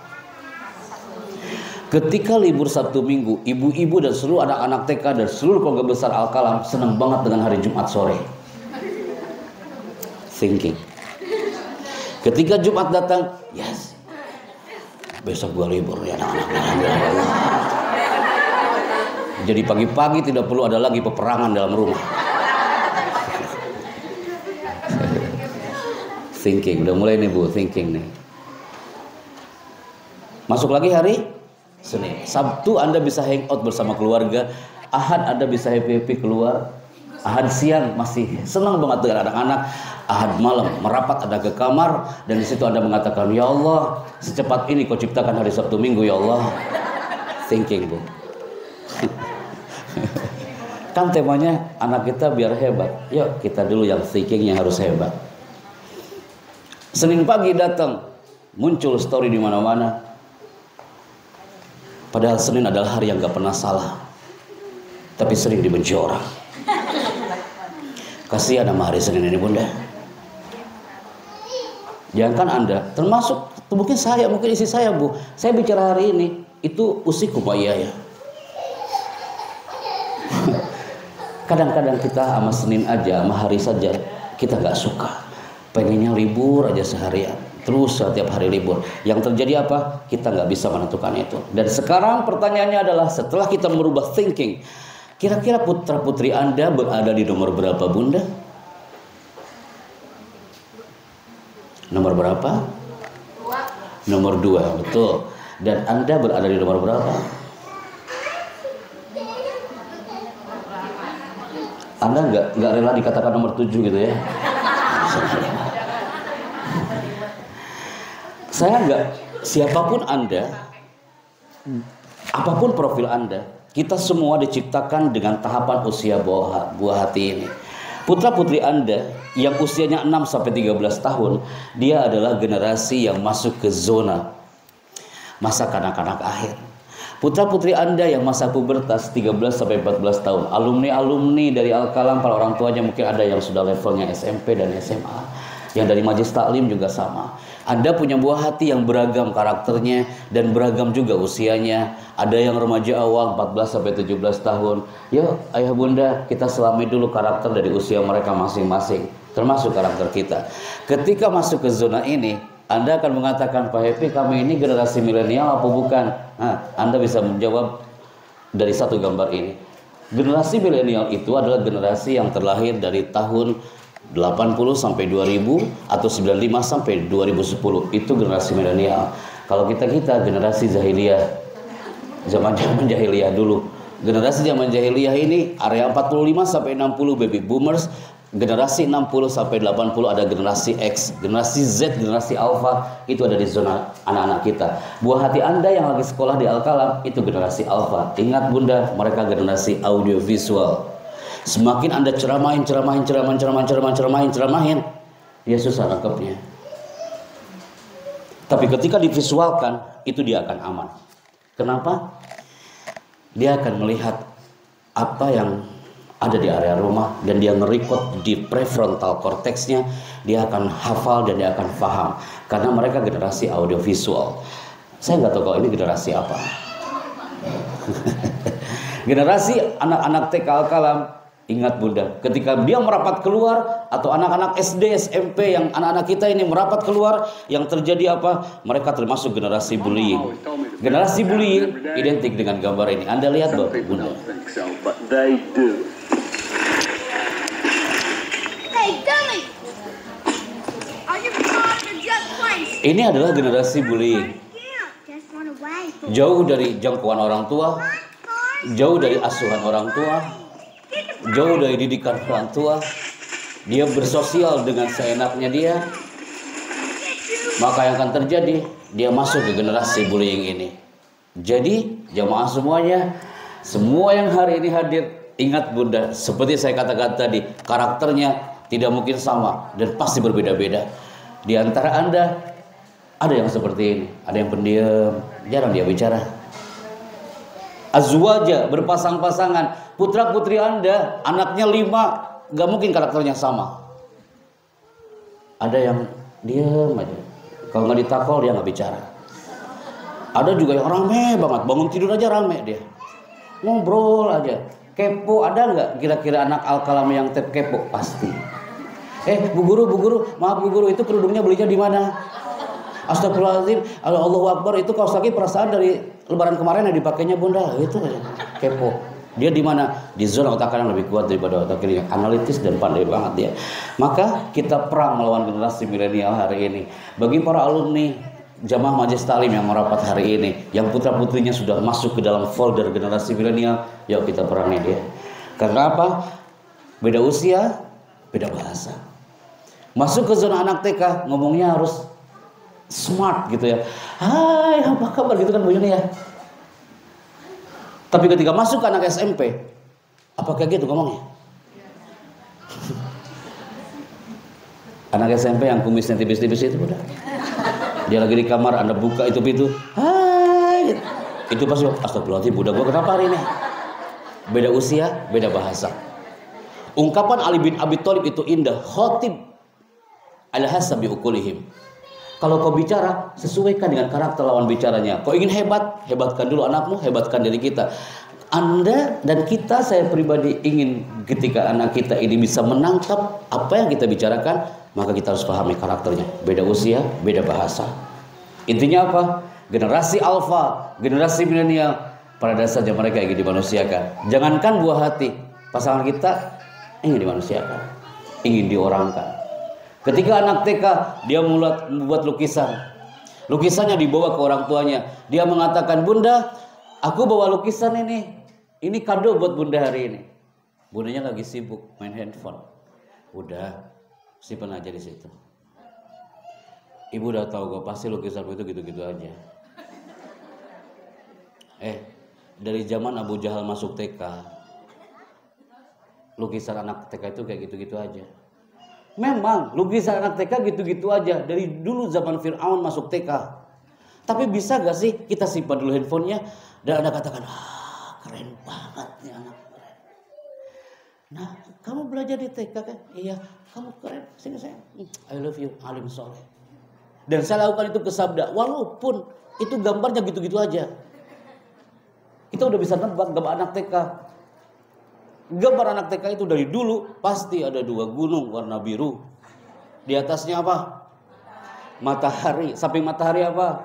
Ketika libur Sabtu Minggu, ibu-ibu dan seluruh anak-anak TK dan seluruh keluarga besar Al-Kalam senang banget dengan hari Jumat sore. Thinking. Ketika Jumat datang, yes, besok gua libur ya anak-anak. Jadi pagi-pagi tidak perlu ada lagi peperangan dalam rumah. Thinking, udah mulai nih Bu, thinking nih. Masuk lagi hari Senin. Sabtu Anda bisa hangout bersama keluarga. Ahad Anda bisa happy-happy keluar. Ahad siang masih senang banget dengan anak-anak. Ahad malam merapat Anda ke kamar dan di situ Anda mengatakan, ya Allah, secepat ini Kau ciptakan hari Sabtu Minggu ya Allah. Thinking Bu. Kan temanya anak kita biar hebat. Yuk kita dulu yang thinkingnya harus hebat. Senin pagi datang, muncul story di mana-mana. Padahal Senin adalah hari yang gak pernah salah, tapi sering dibenci orang. Kasihan sama hari Senin ini Bunda. Jangan Anda, termasuk mungkin saya, mungkin istri saya Bu. Saya bicara hari ini, itu usiku Pak ya. Kadang-kadang kita sama Senin aja, sama hari saja, kita gak suka. Pengennya libur aja seharian, terus setiap hari libur. Yang terjadi apa? Kita nggak bisa menentukan itu. Dan sekarang pertanyaannya adalah setelah kita merubah thinking, kira-kira putra putri Anda berada di nomor berapa Bunda? Nomor berapa? Nomor 2, betul. Dan Anda berada di nomor berapa? Anda nggak rela dikatakan nomor 7 gitu ya? Saya enggak, siapapun Anda, apapun profil Anda, kita semua diciptakan dengan tahapan usia buah hati ini. Putra putri Anda yang usianya 6-13 tahun, dia adalah generasi yang masuk ke zona masa kanak-kanak akhir. Putra putri Anda yang masa pubertas 13-14 tahun, alumni-alumni dari Al-Kalam, para orang tuanya mungkin ada yang sudah levelnya SMP dan SMA, yang dari Majelis Taklim juga sama. Anda punya buah hati yang beragam karakternya dan beragam juga usianya. Ada yang remaja awal 14-17 tahun. Yuk ayah bunda, kita selami dulu karakter dari usia mereka masing-masing, termasuk karakter kita. Ketika masuk ke zona ini, Anda akan mengatakan, Pak Happy, kami ini generasi milenial apa bukan? Nah, Anda bisa menjawab dari satu gambar ini. Generasi milenial itu adalah generasi yang terlahir dari tahun 80 sampai 2000 atau 95 sampai 2010. Itu generasi milenial. Kalau kita generasi jahiliyah, zaman jahiliyah dulu. Generasi zaman jahiliyah ini area 45 sampai 60 baby boomers, generasi 60 sampai 80 ada generasi X, generasi Z, generasi Alpha, itu ada di zona anak-anak kita. Buah hati Anda yang lagi sekolah di Al-Kalam itu generasi Alpha. Ingat Bunda, mereka generasi audiovisual. Semakin Anda ceramahin, dia susah nangkepnya. Tapi ketika divisualkan, itu dia akan aman. Kenapa? Dia akan melihat apa yang ada di area rumah dan dia nge-record di prefrontal cortexnya. Dia akan hafal dan dia akan paham. Karena mereka generasi audiovisual. Saya nggak tahu kalau ini generasi apa. Generasi anak-anak TK Al-Kalam. Ingat Bunda, ketika dia merapat keluar atau anak-anak SD, SMP yang anak-anak kita ini merapat keluar, yang terjadi apa? Mereka termasuk generasi bullying. Generasi bullying identik dengan gambar ini. Anda lihat Bapak Bunda. Ini adalah generasi bullying. Jauh dari jangkauan orang tua, jauh dari asuhan orang tua, jauh dari didikan orang tua, dia bersosial dengan seenaknya dia, maka yang akan terjadi, dia masuk ke generasi bullying ini. Jadi jamaah semuanya, semua yang hari ini hadir, ingat Bunda, seperti saya katakan tadi, karakternya tidak mungkin sama dan pasti berbeda-beda. Di antara Anda ada yang seperti ini, ada yang pendiam, jarang dia bicara. Azwaja, berpasang-pasangan. Putra putri Anda, anaknya 5, gak mungkin karakternya sama. Ada yang diam aja. Kalau nggak ditakol dia nggak bicara. Ada juga yang rame banget, bangun tidur aja rame dia. Ngobrol aja. Kepo, ada nggak kira-kira anak Al-Kalam yang kepo? Pasti. Bu guru, maaf Bu guru, itu kerudungnya belinya di mana? Astagfirullahaladzim, Allahu Akbar, itu kaos kaki perasaan dari lebaran kemarin yang dipakainya Bunda. Itu kepo. Dia di mana? Di zona otak kanan lebih kuat daripada otak kiri, analitis dan pandai banget dia. Maka kita perang melawan generasi milenial hari ini. Bagi para alumni Jamaah Majelis Ta'lim yang merapat hari ini, yang putra-putrinya sudah masuk ke dalam folder generasi milenial, yuk kita perangi dia. Karena apa? Beda usia, beda bahasa. Masuk ke zona anak TK, ngomongnya harus smart gitu ya. Hai, apa kabar gitu kan bunyinya ya. Tapi ketika masuk ke anak SMP, apa kayak gitu ngomongnya? Anak SMP yang kumisnya tipis-tipis itu udah. Dia lagi di kamar, Anda buka itu pintu, hai, itu pasti astagfirullahaladzim, budak gua kenapa hari ini? Beda usia, beda bahasa. Ungkapan Ali bin Abi Thalib itu indah. Khotib ala hasabi ukulihim. Kalau kau bicara, sesuaikan dengan karakter lawan bicaranya. Kau ingin hebat, hebatkan dulu anakmu, hebatkan diri kita. Anda dan kita, saya pribadi ingin ketika anak kita ini bisa menangkap apa yang kita bicarakan, maka kita harus pahami karakternya. Beda usia, beda bahasa. Intinya apa? Generasi alfa, generasi milenial, pada dasarnya mereka ingin dimanusiakan. Jangankan buah hati, pasangan kita ingin dimanusiakan, ingin diorangkan. Ketika anak TK, dia mulai membuat lukisan. Lukisannya dibawa ke orang tuanya. Dia mengatakan, Bunda, aku bawa lukisan ini. Ini kado buat Bunda hari ini. Bundanya lagi sibuk main handphone. Udah, simpan aja di situ. Ibu udah tahu kok, pasti lukisanmu itu gitu-gitu aja. Dari zaman Abu Jahal masuk TK, lukisan anak TK itu kayak gitu-gitu aja. Memang lukisan anak TK gitu-gitu aja. Dari dulu zaman Fir'aun masuk TK. Tapi bisa gak sih kita simpan dulu handphonenya dan Anda katakan, keren banget nih anak, keren. Nah, kamu belajar di TK kan? Iya, kamu keren. Sini saya, I love you, alim soleh. Dan saya lakukan itu ke sabda, walaupun itu gambarnya gitu-gitu aja. Kita udah bisa nebak gambar anak TK. Gambar anak TK itu dari dulu pasti ada 2 gunung warna biru. Di atasnya apa? Matahari. Samping matahari apa?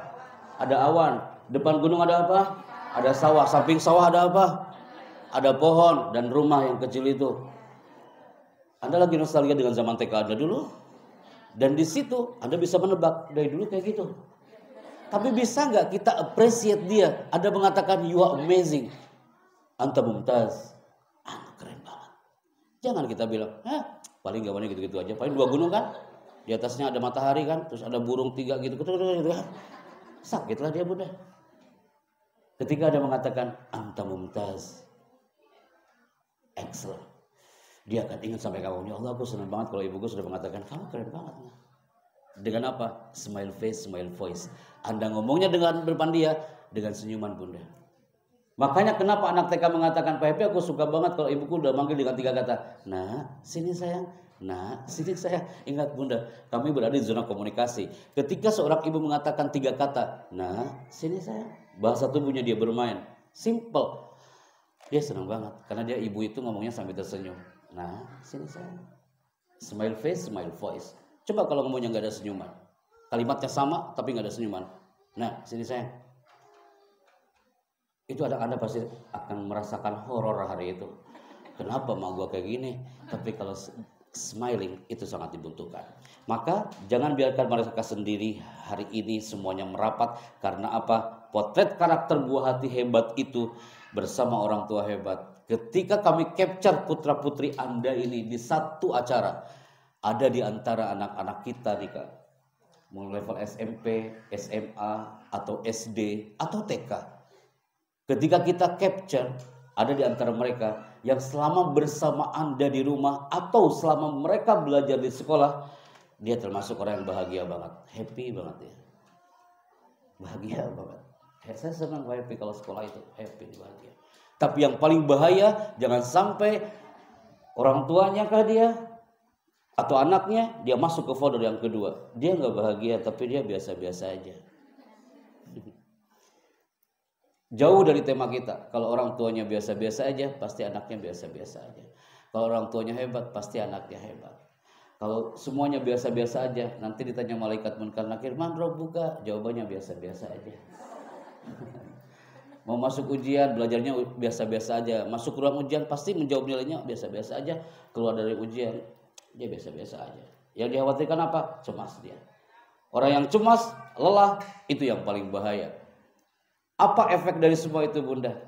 Ada awan. Depan gunung ada apa? Ada sawah. Samping sawah ada apa? Ada pohon dan rumah yang kecil itu. Anda lagi nostalgia dengan zaman TK Anda dulu. Dan di situ Anda bisa menebak dari dulu kayak gitu. Tapi bisa nggak kita appreciate dia? Anda mengatakan you are amazing, anta mumtaz. Keren banget. Jangan kita bilang, paling gambarnya gitu-gitu aja. Paling 2 gunung kan, di atasnya ada matahari kan, terus ada burung 3 gitu. Sakitlah dia Bunda. Ketika ada mengatakan anta mumtaz, excellent, dia akan ingat sampai kamu. Ya Allah, aku senang banget kalau ibuku sudah mengatakan kamu keren banget. Dengan apa? Smile face, smile voice. Anda ngomongnya dengan depan dia dengan senyuman Bunda. Makanya kenapa anak TK mengatakan, Pak Happy, aku suka banget kalau ibuku udah manggil dengan 3 kata. Nah, sini sayang. Nah, sini sayang. Ingat Bunda, kami berada di zona komunikasi. Ketika seorang ibu mengatakan 3 kata, nah, sini sayang. Bahasa tubuhnya dia bermain. Simple. Dia senang banget. Karena dia ibu itu ngomongnya sambil tersenyum. Nah, sini sayang. Smile face, smile voice. Coba kalau ngomongnya gak ada senyuman. Kalimatnya sama, tapi gak ada senyuman. Nah, sini sayang. Itu Anda pasti akan merasakan horor hari itu. Kenapa mak gua kayak gini? Tapi kalau smiling itu sangat dibutuhkan. Maka jangan biarkan mereka sendiri hari ini semuanya merapat. Karena apa? Potret karakter buah hati hebat itu bersama orang tua hebat. Ketika kami capture putra putri Anda ini di satu acara, ada di antara anak-anak kita nih Kak, mulai level SMP, SMA atau SD atau TK. Ketika kita capture, ada di antara mereka yang selama bersama Anda di rumah atau selama mereka belajar di sekolah, dia termasuk orang yang bahagia banget, happy banget ya, bahagia banget. Saya senang happy kalau sekolah itu happy, bahagia. Tapi yang paling bahaya, jangan sampai orang tuanya kah dia, Atau anaknya dia masuk ke folder yang kedua, dia nggak bahagia tapi dia biasa-biasa aja. Jauh dari tema kita. Kalau orang tuanya biasa-biasa aja, pasti anaknya biasa-biasa aja. Kalau orang tuanya hebat, pasti anaknya hebat. Kalau semuanya biasa-biasa aja, nanti ditanya malaikat munkar nakir, man rabbuka, jawabannya biasa-biasa aja. Mau masuk ujian, belajarnya biasa-biasa aja. Masuk ruang ujian, pasti menjawab nilainya biasa-biasa aja. Keluar dari ujian, dia biasa-biasa aja. Yang dikhawatirkan apa? Cemas dia. Orang yang cemas, lelah, itu yang paling bahaya. Apa efek dari semua itu, Bunda?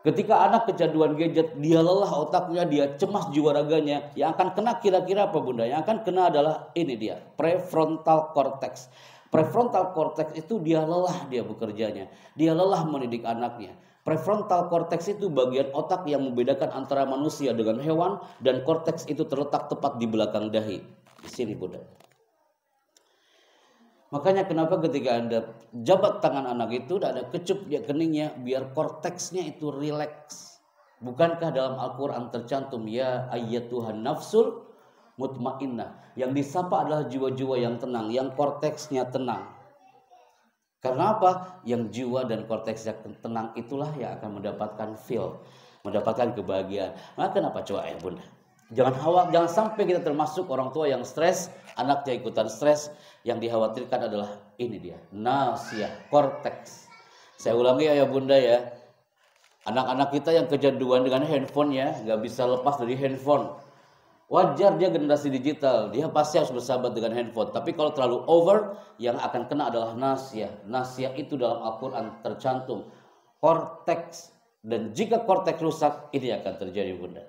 Ketika anak kecanduan gadget, dia lelah otaknya, dia cemas jiwa raganya. Yang akan kena kira-kira apa, Bunda? Yang akan kena adalah ini dia, prefrontal cortex. Prefrontal cortex itu dia lelah dia bekerjanya. Dia lelah mendidik anaknya. Prefrontal cortex itu bagian otak yang membedakan antara manusia dengan hewan, dan cortex itu terletak tepat di belakang dahi. Di sini, Bunda. Makanya kenapa ketika Anda jabat tangan anak itu, ada kecup dia keningnya biar korteksnya itu rileks. Bukankah dalam Al-Quran tercantum ya ayyatuhan nafsul mutmainnah, yang disapa adalah jiwa-jiwa yang tenang, yang korteksnya tenang. Karena apa? Yang jiwa dan korteksnya tenang itulah yang akan mendapatkan feel, mendapatkan kebahagiaan. Maka kenapa coba Bunda? Jangan sampai kita termasuk orang tua yang stres, anaknya ikutan stres. Yang dikhawatirkan adalah ini dia, nasiyah, korteks. Saya ulangi ya Bunda ya. Anak-anak kita yang kecanduan dengan handphonenya, nggak bisa lepas dari handphone. Wajar dia generasi digital, dia pasti harus bersahabat dengan handphone. Tapi kalau terlalu over, yang akan kena adalah nasiyah. Nasiyah itu dalam Al-Quran tercantum korteks. Dan jika korteks rusak, ini akan terjadi Bunda.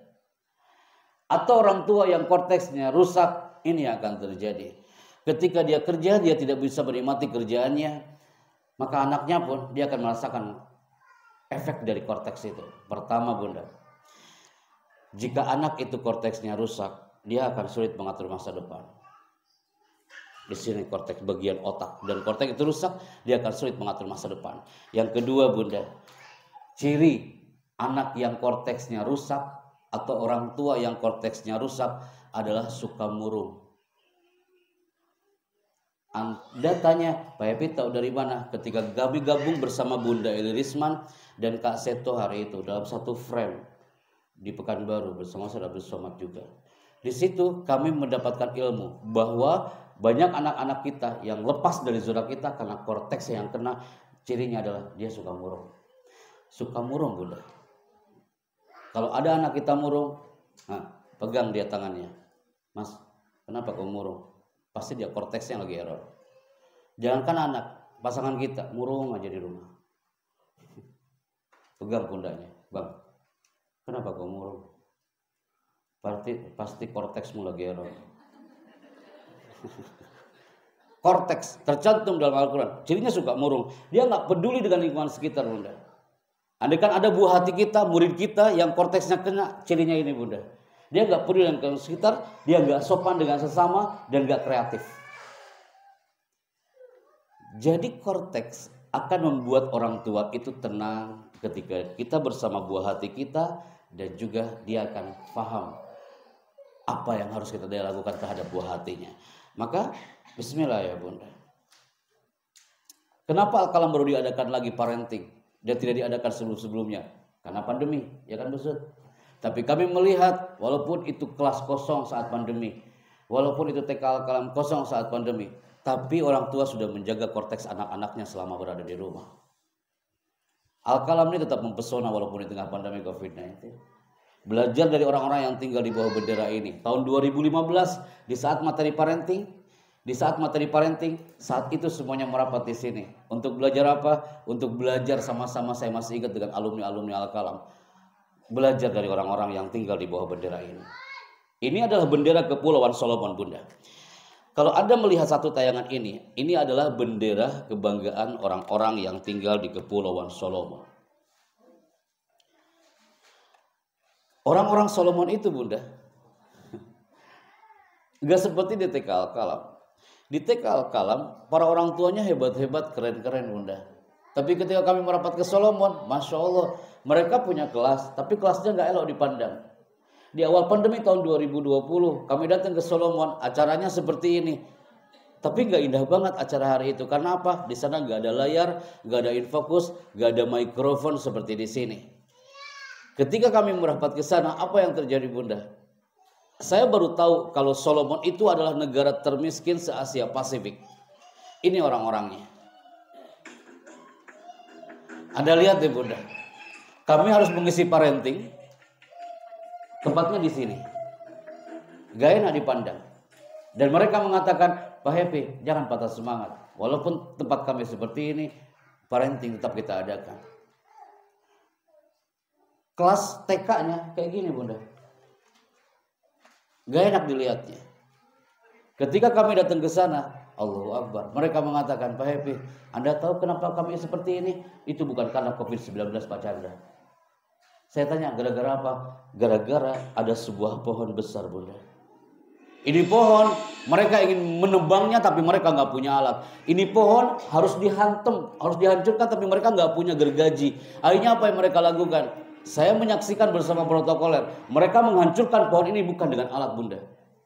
Atau orang tua yang korteksnya rusak, ini akan terjadi. Ketika dia kerja, dia tidak bisa menikmati kerjaannya, maka anaknya pun dia akan merasakan efek dari korteks itu. Pertama Bunda, jika anak itu korteksnya rusak, dia akan sulit mengatur masa depan. Di sini korteks bagian otak, dan korteks itu rusak, dia akan sulit mengatur masa depan. Yang kedua Bunda, ciri anak yang korteksnya rusak atau orang tua yang korteksnya rusak adalah suka murung. Anda tanya, Pak Happy tahu dari mana? Ketika kami gabung bersama Bunda Eli Risman dan Kak Seto hari itu dalam satu frame di Pekanbaru bersama Saudara Abdul Somad juga. Di situ kami mendapatkan ilmu bahwa banyak anak-anak kita yang lepas dari zona kita karena korteks yang kena. Cirinya adalah dia suka murung. Suka murung Bunda. Kalau ada anak kita murung, nah, pegang dia tangannya. Mas, kenapa kau murung? Pasti dia korteksnya lagi error. Jangankan anak, pasangan kita murung aja di rumah. Pegang pundaknya, bang, kenapa kau murung? Pasti korteksmu lagi error. Korteks tercantum dalam Al-Quran. Cirinya suka murung. Dia nggak peduli dengan lingkungan sekitar Bunda. Andai kan ada buah hati kita, murid kita yang korteksnya kena, cirinya ini Bunda. Dia nggak peduli dengan sekitar, dia nggak sopan dengan sesama, dan nggak kreatif. Jadi korteks akan membuat orang tua itu tenang ketika kita bersama buah hati kita, dan juga dia akan paham apa yang harus kita lakukan terhadap buah hatinya. Maka bismillah ya Bunda. Kenapa Al-Kalam baru diadakan lagi parenting dan tidak diadakan sebelum-sebelumnya? Karena pandemi, ya kan Besut? Tapi kami melihat walaupun itu kelas kosong saat pandemi, walaupun itu TK Al-Kalam kosong saat pandemi, tapi orang tua sudah menjaga korteks anak-anaknya selama berada di rumah. Al-Kalam ini tetap mempesona walaupun di tengah pandemi COVID-19. Belajar dari orang-orang yang tinggal di bawah bendera ini. Tahun 2015 di saat materi parenting, saat itu semuanya merapat di sini. Untuk belajar apa? Untuk belajar sama-sama, saya masih ingat dengan alumni-alumni Al-Kalam. Belajar dari orang-orang yang tinggal di bawah bendera ini. Ini adalah bendera Kepulauan Solomon Bunda. Kalau Anda melihat satu tayangan ini adalah bendera kebanggaan orang-orang yang tinggal di Kepulauan Solomon. Orang-orang Solomon itu Bunda, gak seperti di TK Al-Kalam. Di TK Al-Kalam, para orang tuanya hebat-hebat, keren-keren Bunda. Tapi ketika kami merapat ke Solomon, Masya Allah, mereka punya kelas, tapi kelasnya gak elok dipandang. Di awal pandemi tahun 2020, kami datang ke Solomon, acaranya seperti ini. Tapi nggak indah banget acara hari itu. Karena apa? Di sana nggak ada layar, nggak ada infocus, nggak ada mikrofon seperti di sini. Ketika kami merapat ke sana, apa yang terjadi, Bunda? Saya baru tahu kalau Solomon itu adalah negara termiskin se-Asia Pasifik. Ini orang-orangnya. Anda lihat deh, Bunda. Kami harus mengisi parenting. Tempatnya di sini. Gak enak dipandang. Dan mereka mengatakan, Pak Happy, jangan patah semangat. Walaupun tempat kami seperti ini, parenting tetap kita adakan. Kelas TK-nya kayak gini, Bunda. Gak enak dilihatnya. Ketika kami datang ke sana, Allahu Akbar. Mereka mengatakan, Pak Happy, Anda tahu kenapa kami seperti ini? Itu bukan karena COVID-19, Pak Chandra. Saya tanya, gara-gara apa? Gara-gara ada sebuah pohon besar, Bunda. Ini pohon, mereka ingin menebangnya tapi mereka nggak punya alat. Ini pohon harus dihantam, harus dihancurkan tapi mereka nggak punya gergaji. Akhirnya apa yang mereka lakukan? Saya menyaksikan bersama protokoler. Mereka menghancurkan pohon ini bukan dengan alat, Bunda.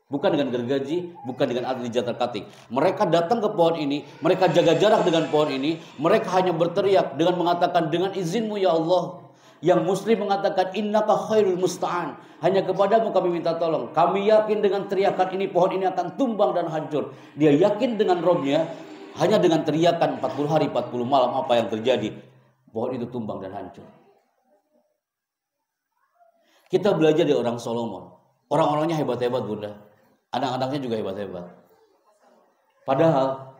Bukan dengan gergaji, bukan dengan alat dijatar kating. Mereka datang ke pohon ini, mereka jaga jarak dengan pohon ini. Mereka hanya berteriak dengan mengatakan, dengan izinmu ya Allah. Yang muslim mengatakan, innaka khairul musta'an. Hanya kepadamu kami minta tolong. Kami yakin dengan teriakan ini, pohon ini akan tumbang dan hancur. Dia yakin dengan Robnya, hanya dengan teriakan 40 hari 40 malam apa yang terjadi. Pohon itu tumbang dan hancur. Kita belajar dari orang Solomon. Orang-orangnya hebat-hebat, Bunda. Anak-anaknya juga hebat-hebat. Padahal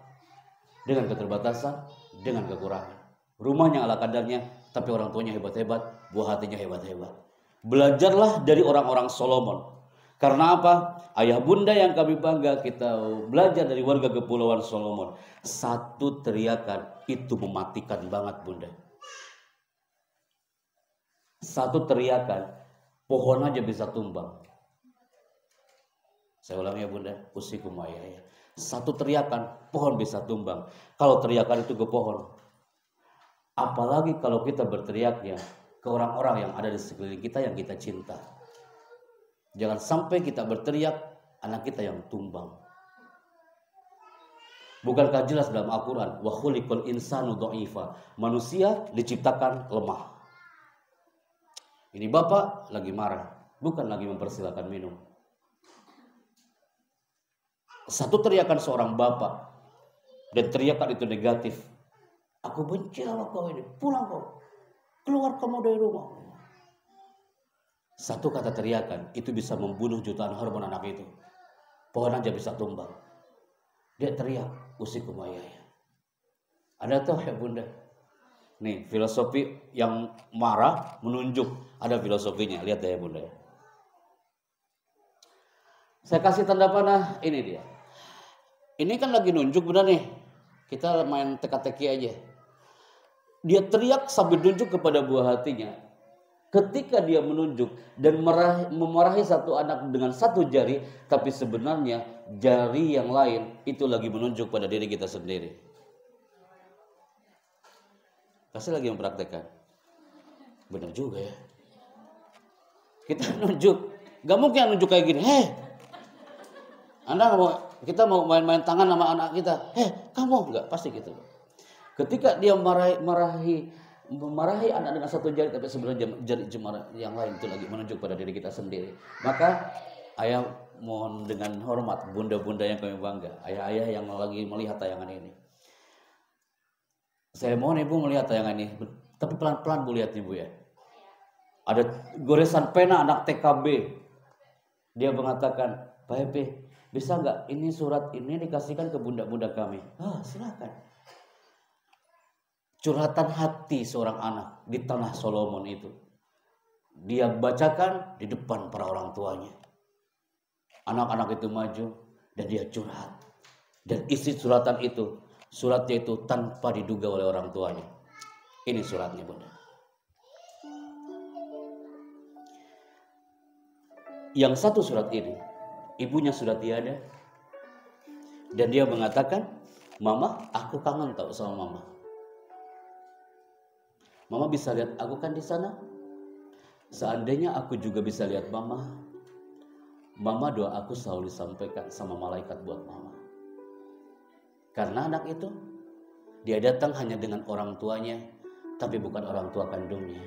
dengan keterbatasan, dengan kekurangan. Rumahnya ala kadarnya, tapi orang tuanya hebat-hebat, buah hatinya hebat-hebat. Belajarlah dari orang-orang Solomon. Karena apa? Ayah bunda yang kami bangga, kita belajar dari warga kepulauan Solomon. Satu teriakan itu mematikan banget, Bunda. Satu teriakan, pohon aja bisa tumbang. Saya ulangi ya, Bunda, usikum ayah. Satu teriakan, pohon bisa tumbang. Kalau teriakan itu ke pohon, apalagi kalau kita berteriaknya ke orang-orang yang ada di sekeliling kita yang kita cinta. Jangan sampai kita berteriak anak kita yang tumbang. Bukankah jelas dalam Al-Quran, wa khuliqal insanu dha'ifa, manusia diciptakan lemah. Ini bapak lagi marah, bukan lagi mempersilakan minum. Satu teriakan seorang bapak dan teriakan itu negatif. Aku benci sama kau ini, pulang kau, keluar kamu dari rumah. Satu kata teriakan itu bisa membunuh jutaan hormon anak itu. Pohon aja bisa tumbang. Dia teriak, usikum ayah. Anda tahu ya, Bunda? Nih, filosofi yang marah menunjuk, ada filosofinya. Lihat ya, Bunda. Saya kasih tanda panah, ini dia. Ini kan lagi nunjuk, Bunda nih. Kita main teka-teki aja. Dia teriak sambil nunjuk kepada buah hatinya. Ketika dia menunjuk dan memarahi satu anak dengan satu jari, tapi sebenarnya jari yang lain itu lagi menunjuk pada diri kita sendiri. Pasti lagi mempraktekkan. Benar juga ya. Kita nunjuk, gak mungkin nunjuk kayak gini. Kita mau main-main tangan sama anak kita. Kamu enggak, pasti gitu. Ketika dia memarahi anak dengan satu jari, tapi sebenarnya jari jemari yang lain itu lagi menunjuk pada diri kita sendiri. Maka ayah mohon dengan hormat, bunda-bunda yang kami bangga, ayah-ayah yang lagi melihat tayangan ini. Saya mohon ibu melihat tayangan ini, tapi pelan-pelan bu lihat ibu ya. Ada goresan pena anak TKB. Dia mengatakan, Pak Happy, bisa nggak ini surat ini dikasihkan ke bunda-bunda kami? Silakan. Curhatan hati seorang anak di tanah Solomon itu. Dia bacakan di depan para orang tuanya. Anak-anak itu maju dan dia curhat. Dan isi suratnya itu tanpa diduga oleh orang tuanya. Ini suratnya, Bunda. Yang satu surat ini, ibunya sudah tiada. Dan dia mengatakan, Mama, aku kangen tau sama Mama. Mama bisa lihat aku kan di sana. Seandainya aku juga bisa lihat Mama, Mama, doa aku selalu disampaikan sama malaikat buat mama. Karena anak itu, dia datang hanya dengan orang tuanya, tapi bukan orang tua kandungnya.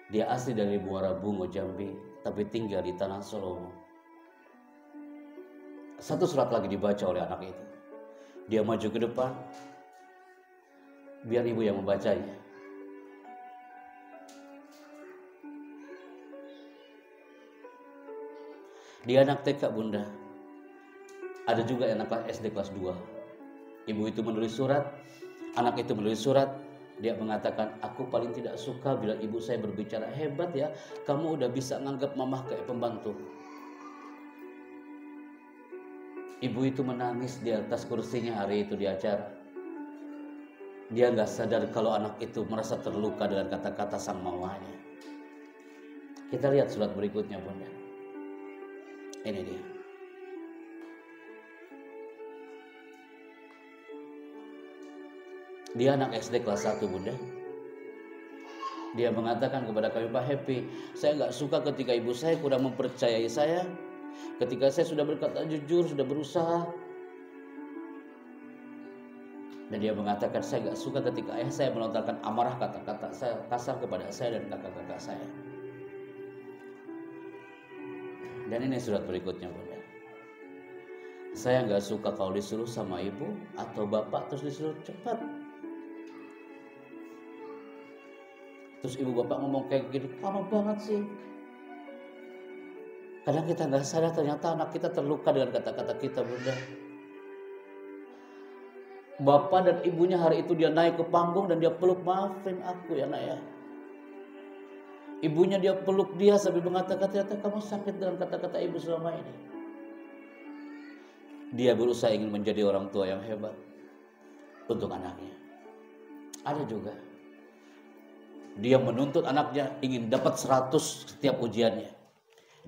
Dia asli dari Muara Bungo, Jambi, tapi tinggal di Tanah Solo. Satu surat lagi dibaca oleh anak itu. Dia maju ke depan, biar ibu yang membacanya. Dia anak TK, Bunda. Ada juga anak SD kelas 2. Ibu itu menulis surat, anak itu menulis surat. Dia mengatakan, aku paling tidak suka bila ibu saya berbicara, hebat ya, kamu udah bisa nganggap mamah kayak pembantu. Ibu itu menangis di atas kursinya hari itu di acara. Dia gak sadar kalau anak itu merasa terluka dengan kata-kata sang mamanya. Kita lihat surat berikutnya, Bunda. Ini dia. Dia anak SD kelas 1, Bunda. Dia mengatakan kepada kami, Pak Happy, saya gak suka ketika ibu saya kurang mempercayai saya. Ketika saya sudah berkata jujur, sudah berusaha. Dan dia mengatakan, saya gak suka ketika ayah saya melontarkan amarah kata-kata saya kasar kepada saya dan kakak-kakak saya. Dan ini surat berikutnya, Bunda. Saya gak suka kalau disuruh sama ibu atau bapak terus disuruh cepat. Terus ibu bapak ngomong kayak gini, lama banget sih. Kadang kita gak sadar ternyata anak kita terluka dengan kata-kata kita, Bunda. Bapak dan ibunya hari itu dia naik ke panggung dan dia peluk, maafin aku ya nak ya. Ibunya dia peluk dia sambil mengatakan, ternyata kamu sakit dengan kata-kata ibu selama ini. Dia berusaha ingin menjadi orang tua yang hebat untuk anaknya. Ada juga dia menuntut anaknya ingin dapat 100 setiap ujiannya.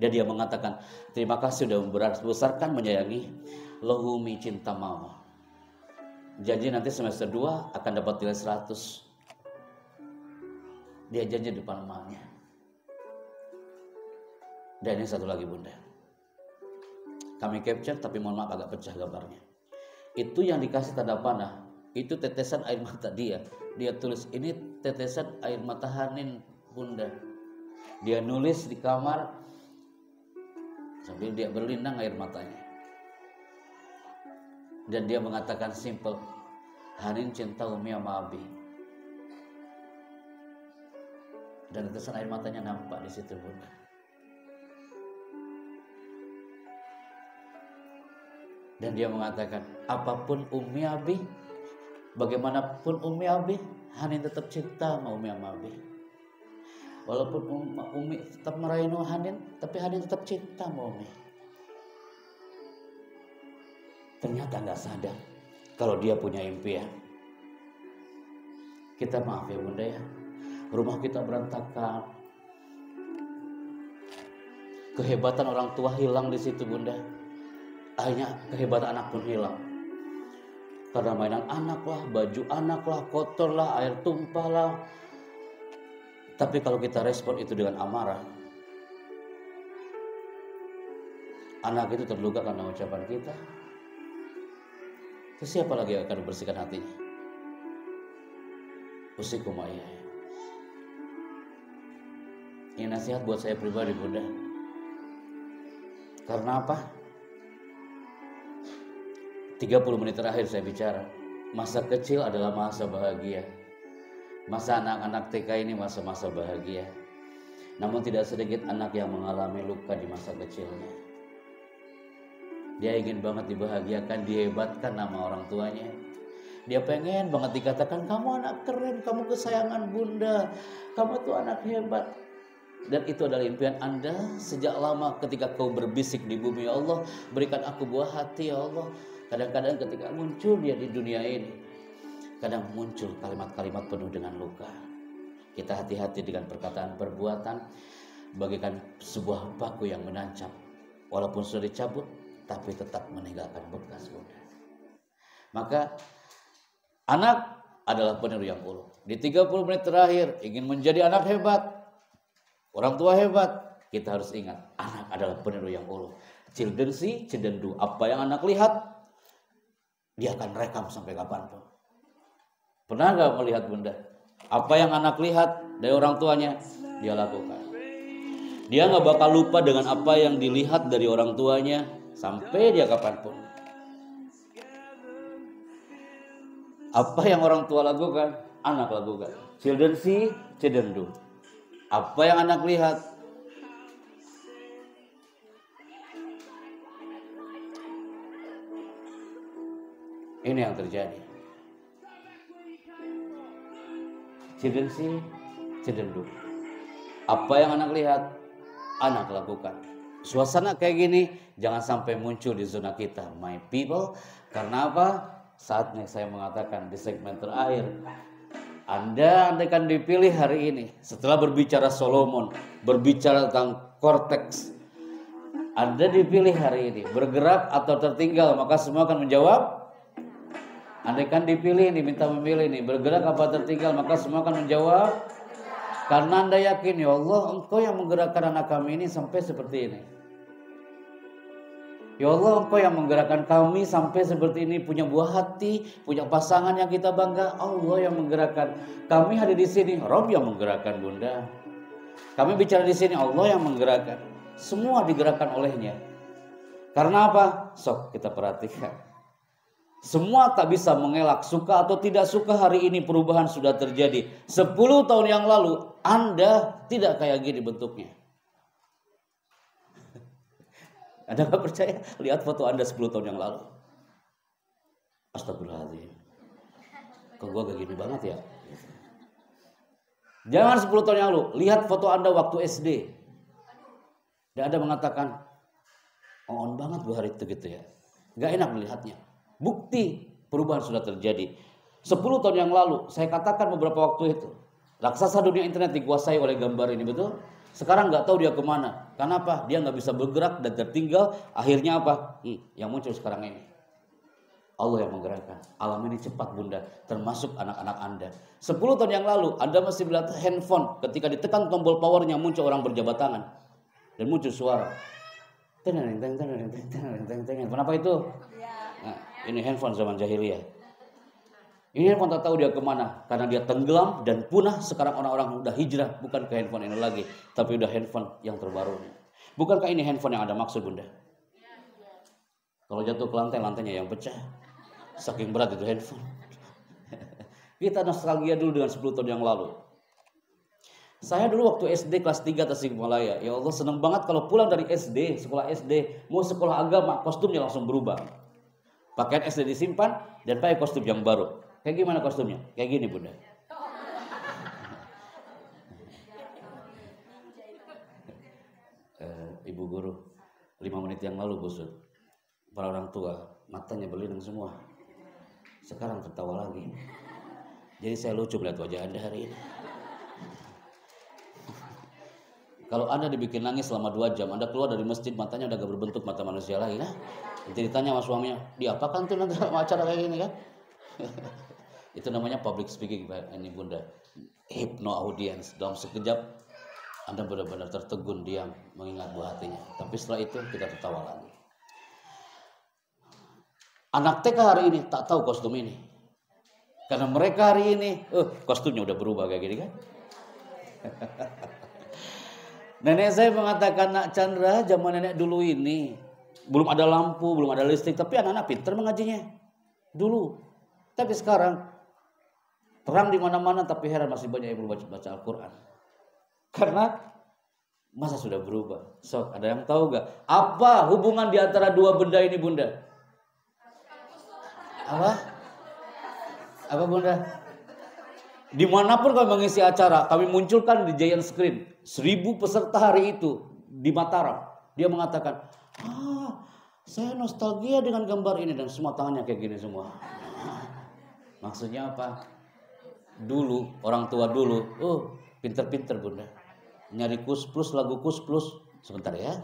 Dan dia mengatakan, terima kasih sudah membesarkan, menyayangi, Lohumi cinta mama. Janji nanti semester 2 akan dapat nilai 100. Dia janji depan mamanya. Dan ini satu lagi, Bunda. Kami capture tapi mohon maaf agak pecah gambarnya. Itu yang dikasih tanda panah, itu tetesan air mata dia. Dia tulis, ini tetesan air mata Hanin, Bunda. Dia nulis di kamar sambil dia berlinang air matanya. Dan dia mengatakan simple, Hanin cinta Umi sama Abi. Dan tetesan air matanya nampak di situ, Bunda. Dan dia mengatakan, apapun Umi Abi, bagaimanapun Umi Abi, Hanin tetap cinta sama Umi sama Abi. Walaupun Umi tetap marahin Hanin, tapi Hanin tetap cinta sama Umi. Ternyata gak sadar kalau dia punya impian. Kita maaf ya, Bunda ya, rumah kita berantakan. Kehebatan orang tua hilang di situ, Bunda. Akhirnya kehebatan anak pun hilang. Karena mainan anak lah, baju anak lah, kotor lah, air tumpah lah. Tapi kalau kita respon itu dengan amarah, anak itu terluka karena ucapan kita. Terus siapa lagi yang akan membersihkan hatinya? Usikum ayah. Ini nasihat buat saya pribadi, Bunda. Karena apa? 30 menit terakhir saya bicara, masa kecil adalah masa bahagia. Masa anak-anak TK ini masa-masa bahagia. Namun tidak sedikit anak yang mengalami luka di masa kecilnya. Dia ingin banget dibahagiakan, dihebatkan nama orang tuanya. Dia pengen banget dikatakan, kamu anak keren, kamu kesayangan Bunda, kamu tuh anak hebat. Dan itu adalah impian Anda sejak lama ketika kau berbisik di bumi, ya Allah, berikan aku buah hati ya Allah. Kadang-kadang ketika muncul dia di dunia ini, kadang muncul kalimat-kalimat penuh dengan luka. Kita hati-hati dengan perkataan perbuatan, bagaikan sebuah paku yang menancap. Walaupun sudah dicabut, tapi tetap meninggalkan bekas, Bunda. Maka anak adalah peniru yang buruk. Di 30 menit terakhir ingin menjadi anak hebat, orang tua hebat, Kita harus ingat, anak adalah peniru yang ulu. Children see, children do. Apa yang anak lihat, dia akan rekam sampai kapanpun. Pernah gak melihat bunda? Apa yang anak lihat dari orang tuanya, dia lakukan. Dia gak bakal lupa dengan apa yang dilihat dari orang tuanya sampai dia kapanpun. Apa yang orang tua lakukan, anak lakukan. Children see, children do. Apa yang anak lihat, ini yang terjadi. Children see, children do. Apa yang anak lihat, anak lakukan. Suasana kayak gini jangan sampai muncul di zona kita, my people. Karena apa? Saatnya saya mengatakan di segmen terakhir, Anda andaikan dipilih hari ini, setelah berbicara Solomon, berbicara tentang korteks, Anda dipilih hari ini, bergerak atau tertinggal, maka semua akan menjawab. Andaikan dipilih ini, minta memilih ini, bergerak apa tertinggal, maka semua akan menjawab. Karena Anda yakin, ya Allah, Engkau yang menggerakkan anak kami ini sampai seperti ini. Ya Allah, Engkau yang menggerakkan kami sampai seperti ini, punya buah hati, punya pasangan yang kita bangga. Allah yang menggerakkan. Kami hadir di sini, Rob yang menggerakkan bunda. Kami bicara di sini, Allah yang menggerakkan. Semua digerakkan olehnya. Karena apa? Sok kita perhatikan. Semua tak bisa mengelak, suka atau tidak suka hari ini perubahan sudah terjadi. 10 tahun yang lalu Anda tidak kayak gini bentuknya. Anda gak percaya? Lihat foto Anda 10 tahun yang lalu. Astagfirullahaladzim. Kok gue gak gini banget ya? Jangan 10 tahun yang lalu. Lihat foto Anda waktu SD. Dan Anda mengatakan, on banget gue hari itu gitu ya. Gak enak melihatnya. Bukti perubahan sudah terjadi. 10 tahun yang lalu, saya katakan beberapa waktu itu, raksasa dunia internet dikuasai oleh gambar ini, betul? Sekarang nggak tahu dia kemana. Kenapa? Dia nggak bisa bergerak dan tertinggal. Akhirnya apa? Yang muncul sekarang ini. Allah yang menggerakkan. Alam ini cepat bunda, termasuk anak-anak Anda. 10 tahun yang lalu, Anda masih melihat handphone. Ketika ditekan tombol powernya, muncul orang berjabat tangan. Dan muncul suara. Kenapa itu? Nah, ini handphone zaman jahiliyah. Ini handphone tak tahu dia kemana. Karena dia tenggelam dan punah. Sekarang orang-orang udah hijrah. Bukan ke handphone ini lagi. Tapi udah handphone yang terbaru. Bukankah ini handphone yang Anda maksud bunda? Kalau jatuh ke lantai, lantainya yang pecah. Saking berat itu handphone. Kita nostalgia dulu dengan 10 tahun yang lalu. Saya dulu waktu SD kelas 3 Tasikmalaya. Ya Allah, senang banget kalau pulang dari SD, sekolah SD, mau sekolah agama, kostumnya langsung berubah. Pakaian SD disimpan dan pakai kostum yang baru. Kayak gimana kostumnya? Kayak gini bunda. Ibu guru 5 menit yang lalu busut. Para orang tua matanya berlinang semua. Sekarang tertawa lagi. Jadi saya lucu melihat wajah Anda hari ini. Kalau Anda dibikin nangis selama 2 jam, Anda keluar dari masjid, matanya udah gak berbentuk mata manusia lagi kan? Nanti ditanya sama suaminya, diapakan tuh nanti acara kayak gini kan? Itu namanya public speaking ini bunda. Hypno audience. Dalam sekejap Anda benar-benar tertegun, diam, mengingat buah hatinya. Tapi setelah itu kita tertawa lagi. Anak TK hari ini tak tahu kostum ini. Karena mereka hari ini, kostumnya udah berubah kayak gini kan? Nenek saya mengatakan, Nak Chandra, zaman nenek dulu ini belum ada lampu, belum ada listrik, tapi anak-anak pintar mengajinya dulu. Tapi sekarang terang di mana-mana, tapi heran masih banyak yang belum baca Al-Quran. Karena masa sudah berubah. So, ada yang tahu gak apa hubungan di antara dua benda ini bunda? Apa bunda? Dimanapun kami mengisi acara, kami munculkan di giant screen 1000 peserta hari itu di Mataram. Dia mengatakan, saya nostalgia dengan gambar ini, dan semua tangannya kayak gini semua. Maksudnya apa? Dulu orang tua dulu, pinter-pinter bunda, nyari kus plus, lagu kus plus, sebentar ya,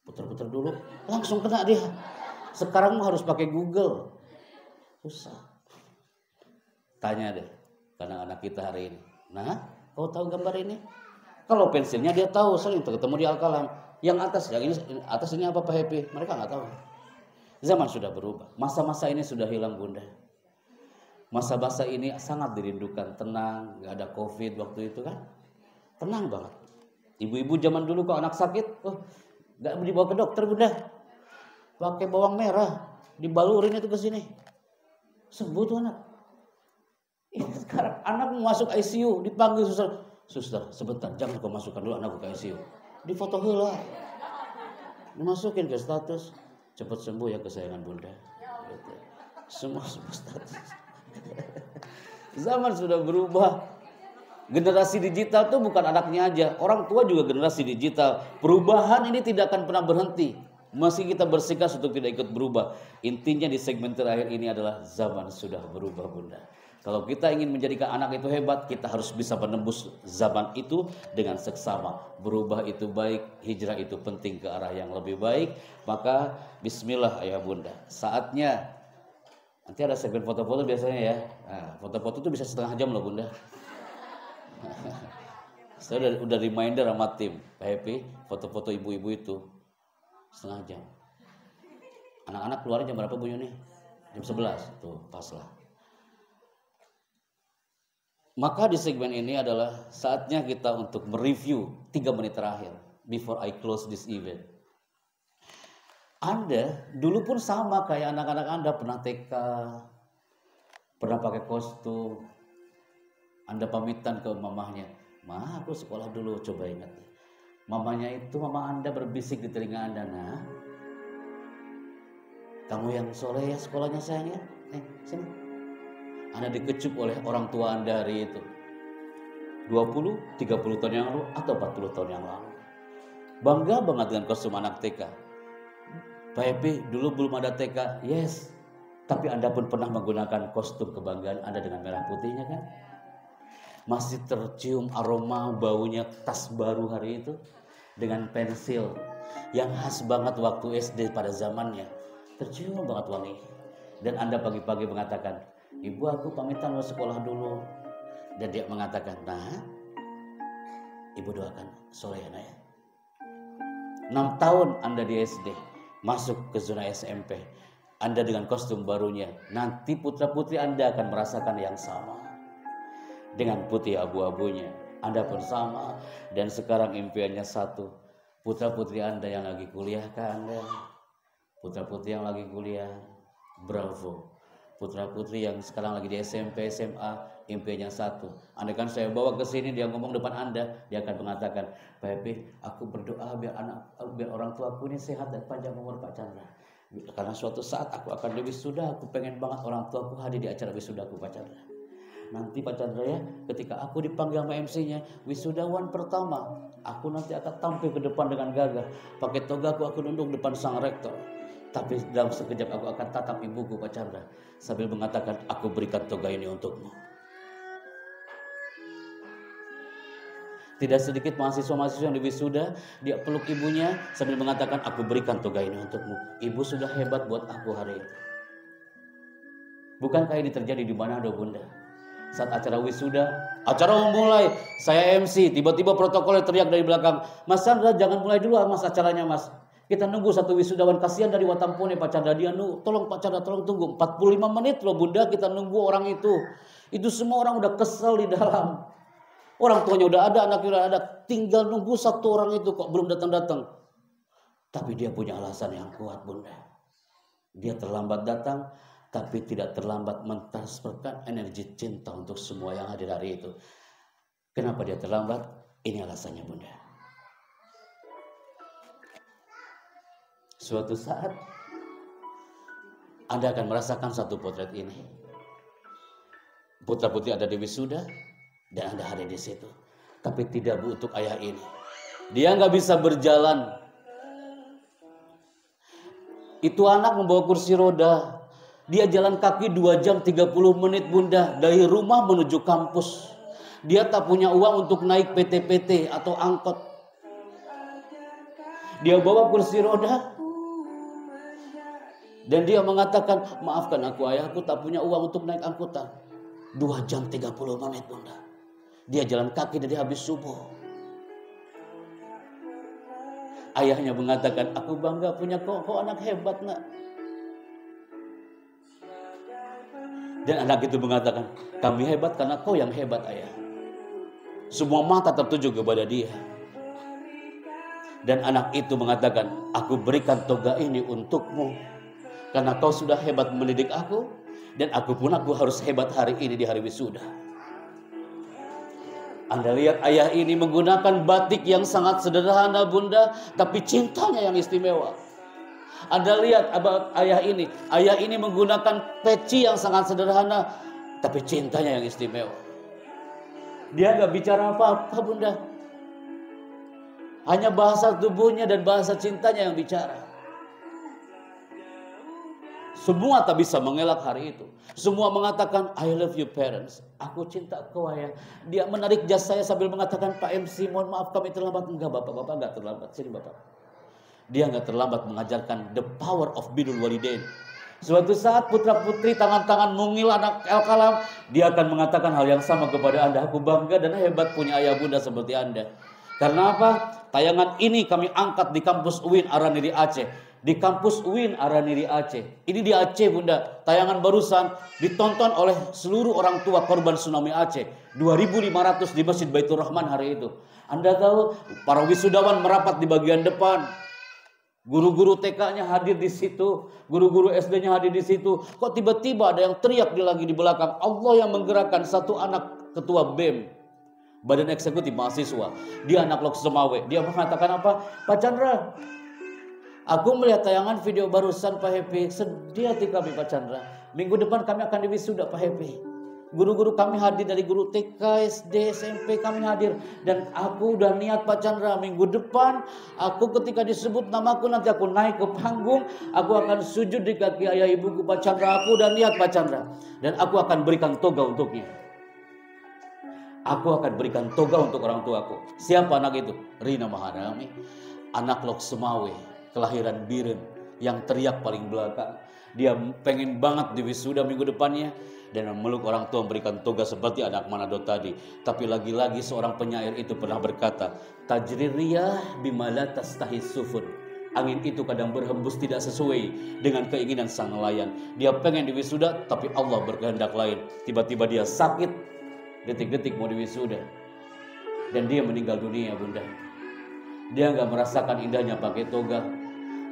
putar-putar dulu, langsung kena dia. Sekarang harus pakai Google, susah. Tanya deh anak-anak kita hari ini, nah, kau tahu gambar ini? Kalau pensilnya dia tahu, sering ketemu di Al-Kalam. Yang atas ini apa Pak Happy? Mereka nggak tahu. Zaman sudah berubah. Masa-masa ini sudah hilang Bunda. Masa-masa ini sangat dirindukan, tenang, nggak ada COVID waktu itu kan, tenang banget. Ibu-ibu zaman dulu kalau anak sakit, nggak dibawa ke dokter Bunda, pakai bawang merah, dibalurin itu ke sini, sembuh tuh anak. Sekarang anak mau masuk ICU, dipanggil suster, sebentar, jangan kau masukkan dulu anakku ke ICU, difoto heula, dimasukin ke status, cepat sembuh ya kesayangan Bunda. Gitu. Semua status. Zaman sudah berubah. Generasi digital tuh bukan anaknya aja, orang tua juga generasi digital. Perubahan ini tidak akan pernah berhenti. Masih kita bersikeras untuk tidak ikut berubah. Intinya di segmen terakhir ini adalah zaman sudah berubah Bunda. Kalau kita ingin menjadikan anak itu hebat, kita harus bisa menembus zaman itu dengan seksama. Berubah itu baik, hijrah itu penting ke arah yang lebih baik. Maka bismillah ayah Bunda. Saatnya, nanti ada segmen foto-foto biasanya ya. Nah, foto-foto itu bisa setengah jam loh Bunda. Saya udah reminder sama tim Pak Happy, foto-foto ibu-ibu itu setengah jam. Anak-anak keluarnya jam berapa Bu Yuni? Jam 11, tuh pas lah. Maka di segmen ini adalah saatnya kita untuk mereview 3 menit terakhir before I close this event. Anda dulu pun sama kayak anak-anak Anda, pernah TK, pernah pakai kostum. Anda pamitan ke mamahnya, "Ma, aku sekolah dulu." Coba ingat. Mamanya itu, mama Anda berbisik di telinga Anda, "Nah, kamu yang soleh ya sekolahnya sayang ya. Sini." Anda dikecup oleh orang tua Anda hari itu. 20, 30 tahun yang lalu atau 40 tahun yang lalu. Bangga banget dengan kostum anak TK. Pak Happy, dulu belum ada TK. Yes. Tapi Anda pun pernah menggunakan kostum kebanggaan Anda dengan merah putihnya kan? Masih tercium aroma baunya tas baru hari itu. Dengan pensil yang khas banget waktu SD pada zamannya. Tercium banget wangi. Dan Anda pagi-pagi mengatakan, "Ibu, aku pamitan mau sekolah dulu." Dan dia mengatakan, "Nah, ibu doakan soleh ya, ya." 6 tahun Anda di SD, masuk ke zona SMP. Anda dengan kostum barunya. Nanti putra-putri Anda akan merasakan yang sama. Dengan putih abu-abunya. Anda pun sama. Dan sekarang impiannya satu. Putra-putri Anda yang lagi kuliah ke Anda. Putra-putri yang lagi kuliah. Bravo. Putra-putri yang sekarang lagi di SMP, SMA, impiannya satu. Anda kan saya bawa ke sini, dia ngomong depan Anda, dia akan mengatakan, "Pak Happy, aku berdoa biar orang tuaku ini sehat dan panjang umur Pak Chandra. Karena suatu saat aku akan wisuda, aku pengen banget orang tuaku hadir di acara wisudaku Pak Chandra. Nanti Pak Chandra ya, ketika aku dipanggil sama MC-nya, wisudawan pertama, aku nanti akan tampil ke depan dengan gagah. Pakai togaku, aku nunduk depan sang rektor. Tapi dalam sekejap aku akan tatap ibuku Pak Chandra sambil mengatakan, aku berikan toga ini untukmu." Tidak sedikit mahasiswa-mahasiswa yang diwisuda, dia peluk ibunya sambil mengatakan, aku berikan toga ini untukmu. Ibu sudah hebat buat aku hari itu. Bukankah ini terjadi di Manado Bunda? Saat acara wisuda, acara memulai, saya MC, tiba-tiba protokolnya teriak dari belakang, "Mas Chandra jangan mulai dulu mas acaranya mas. Kita nunggu satu wisudawan, kasihan dari Watampone Pak Chandra, dia tolong Pak Chandra, tolong tunggu. 45 menit loh Bunda kita nunggu orang itu. Itu semua orang udah kesel di dalam. Orang tuanya udah ada, anaknya udah ada. Tinggal nunggu satu orang itu kok belum datang-datang." Tapi dia punya alasan yang kuat Bunda. Dia terlambat datang, tapi tidak terlambat mentransferkan energi cinta untuk semua yang hadir hari itu. Kenapa dia terlambat? Ini alasannya Bunda. Suatu saat Anda akan merasakan satu potret ini. Putra-putri ada di wisuda dan Anda hadir di situ. Tapi tidak Bu untuk ayah ini. Dia nggak bisa berjalan. Itu anak membawa kursi roda. Dia jalan kaki 2 jam 30 menit Bunda. Dari rumah menuju kampus. Dia tak punya uang untuk naik PT-PT atau angkot. Dia bawa kursi roda. Dan dia mengatakan, "Maafkan aku ayah, aku tak punya uang untuk naik angkutan." 2 jam 30 menit Bunda. Dia jalan kaki dari habis subuh. Ayahnya mengatakan, aku bangga punya kau anak hebat nak. Dan anak itu mengatakan, kami hebat karena kau yang hebat ayah. Semua mata tertuju kepada dia. Dan anak itu mengatakan, aku berikan toga ini untukmu karena kau sudah hebat mendidik aku, dan aku harus hebat hari ini di hari wisuda. Anda lihat ayah ini menggunakan batik yang sangat sederhana bunda, tapi cintanya yang istimewa. Anda lihat ayah ini menggunakan peci yang sangat sederhana, tapi cintanya yang istimewa. Dia gak bicara apa-apa bunda, hanya bahasa tubuhnya dan bahasa cintanya yang bicara. Semua tak bisa mengelak hari itu. Semua mengatakan, I love you parents. Aku cinta kau ayah. Dia menarik jas saya sambil mengatakan, Pak MC mohon maaf kami terlambat. Enggak bapak enggak terlambat. Sini bapak. Dia enggak terlambat mengajarkan the power of birrul walidain. Suatu saat putra putri tangan-tangan mungil anak Al-Kalam, dia akan mengatakan hal yang sama kepada Anda. Aku bangga dan hebat punya ayah bunda seperti Anda. Karena apa? Tayangan ini kami angkat di kampus UIN Araniri Aceh. Di kampus UIN Araniri Aceh. Ini di Aceh bunda. Tayangan barusan ditonton oleh seluruh orang tua korban tsunami Aceh. 2.500 di Masjid Baitur Rahman hari itu. Anda tahu para wisudawan merapat di bagian depan. Guru-guru TK-nya hadir di situ. Guru-guru SD-nya hadir di situ. Kok tiba-tiba ada yang teriak lagi di belakang. Allah yang menggerakkan satu anak ketua BEM. Badan Eksekutif Mahasiswa. Dia anak Lok Semawe. Dia mengatakan apa? Pak Chandra, aku melihat tayangan video barusan Pak Happy. Sedih hati kami Pak Chandra. Minggu depan kami akan diwisuda Pak Happy. Guru-guru kami hadir, dari guru TK, SD, SMP kami hadir. Dan aku udah niat Pak Chandra, minggu depan aku ketika disebut namaku nanti aku naik ke panggung. Aku akan sujud di kaki ayah ibuku Pak Chandra. Aku udah niat Pak Chandra. Dan aku akan berikan toga untuknya. Aku akan berikan toga untuk orang tuaku. Siapa anak itu? Rina Maharami. Anak Lok Semawe, kelahiran Biren, yang teriak paling belakang. Dia pengen banget di wisuda minggu depannya. Dan memeluk orang tua memberikan toga seperti anak Manado tadi. Tapi lagi-lagi seorang penyair itu pernah berkata, Tajri riyah bimala tastahi sufun. Angin itu kadang berhembus tidak sesuai dengan keinginan sang nelayan. Dia pengen di wisuda tapi Allah berkehendak lain. Tiba-tiba dia sakit. Detik-detik mau diwisuda. Dan dia meninggal dunia bunda. Dia gak merasakan indahnya pakai toga.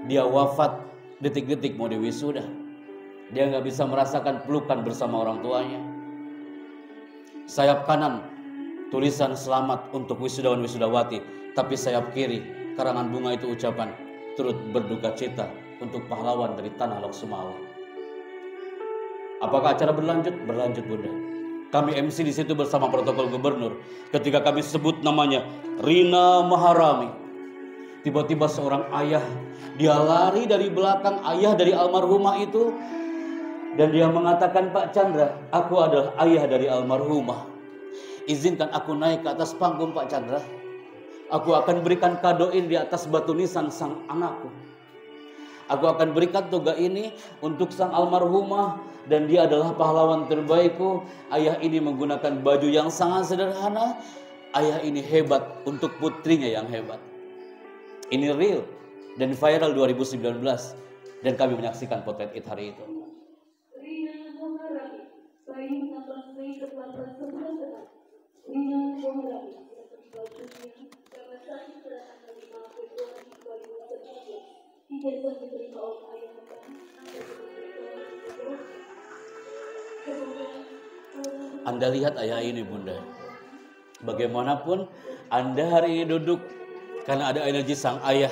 Dia wafat detik-detik mau diwisuda. Dia gak bisa merasakan pelukan bersama orang tuanya. Sayap kanan tulisan selamat untuk wisudawan wisudawati. Tapi sayap kiri karangan bunga itu ucapan turut berduka cita untuk pahlawan dari tanah Lok Semawe. Apakah acara berlanjut? Berlanjut bunda. Kami MC di situ bersama protokol gubernur. Ketika kami sebut namanya Rina Maharami, tiba-tiba seorang ayah, dia lari dari belakang ayah dari almarhumah itu, dan dia mengatakan, Pak Chandra, aku adalah ayah dari almarhumah. Izinkan aku naik ke atas panggung Pak Chandra. Aku akan berikan kadoin di atas batu nisan sang anakku. Aku akan berikan toga ini untuk sang almarhumah. Dan dia adalah pahlawan terbaikku. Ayah ini menggunakan baju yang sangat sederhana. Ayah ini hebat untuk putrinya yang hebat. Ini real dan viral 2019. Dan kami menyaksikan potret it hari itu. Anda lihat ayah ini bunda. Bagaimanapun Anda hari ini duduk karena ada energi sang ayah.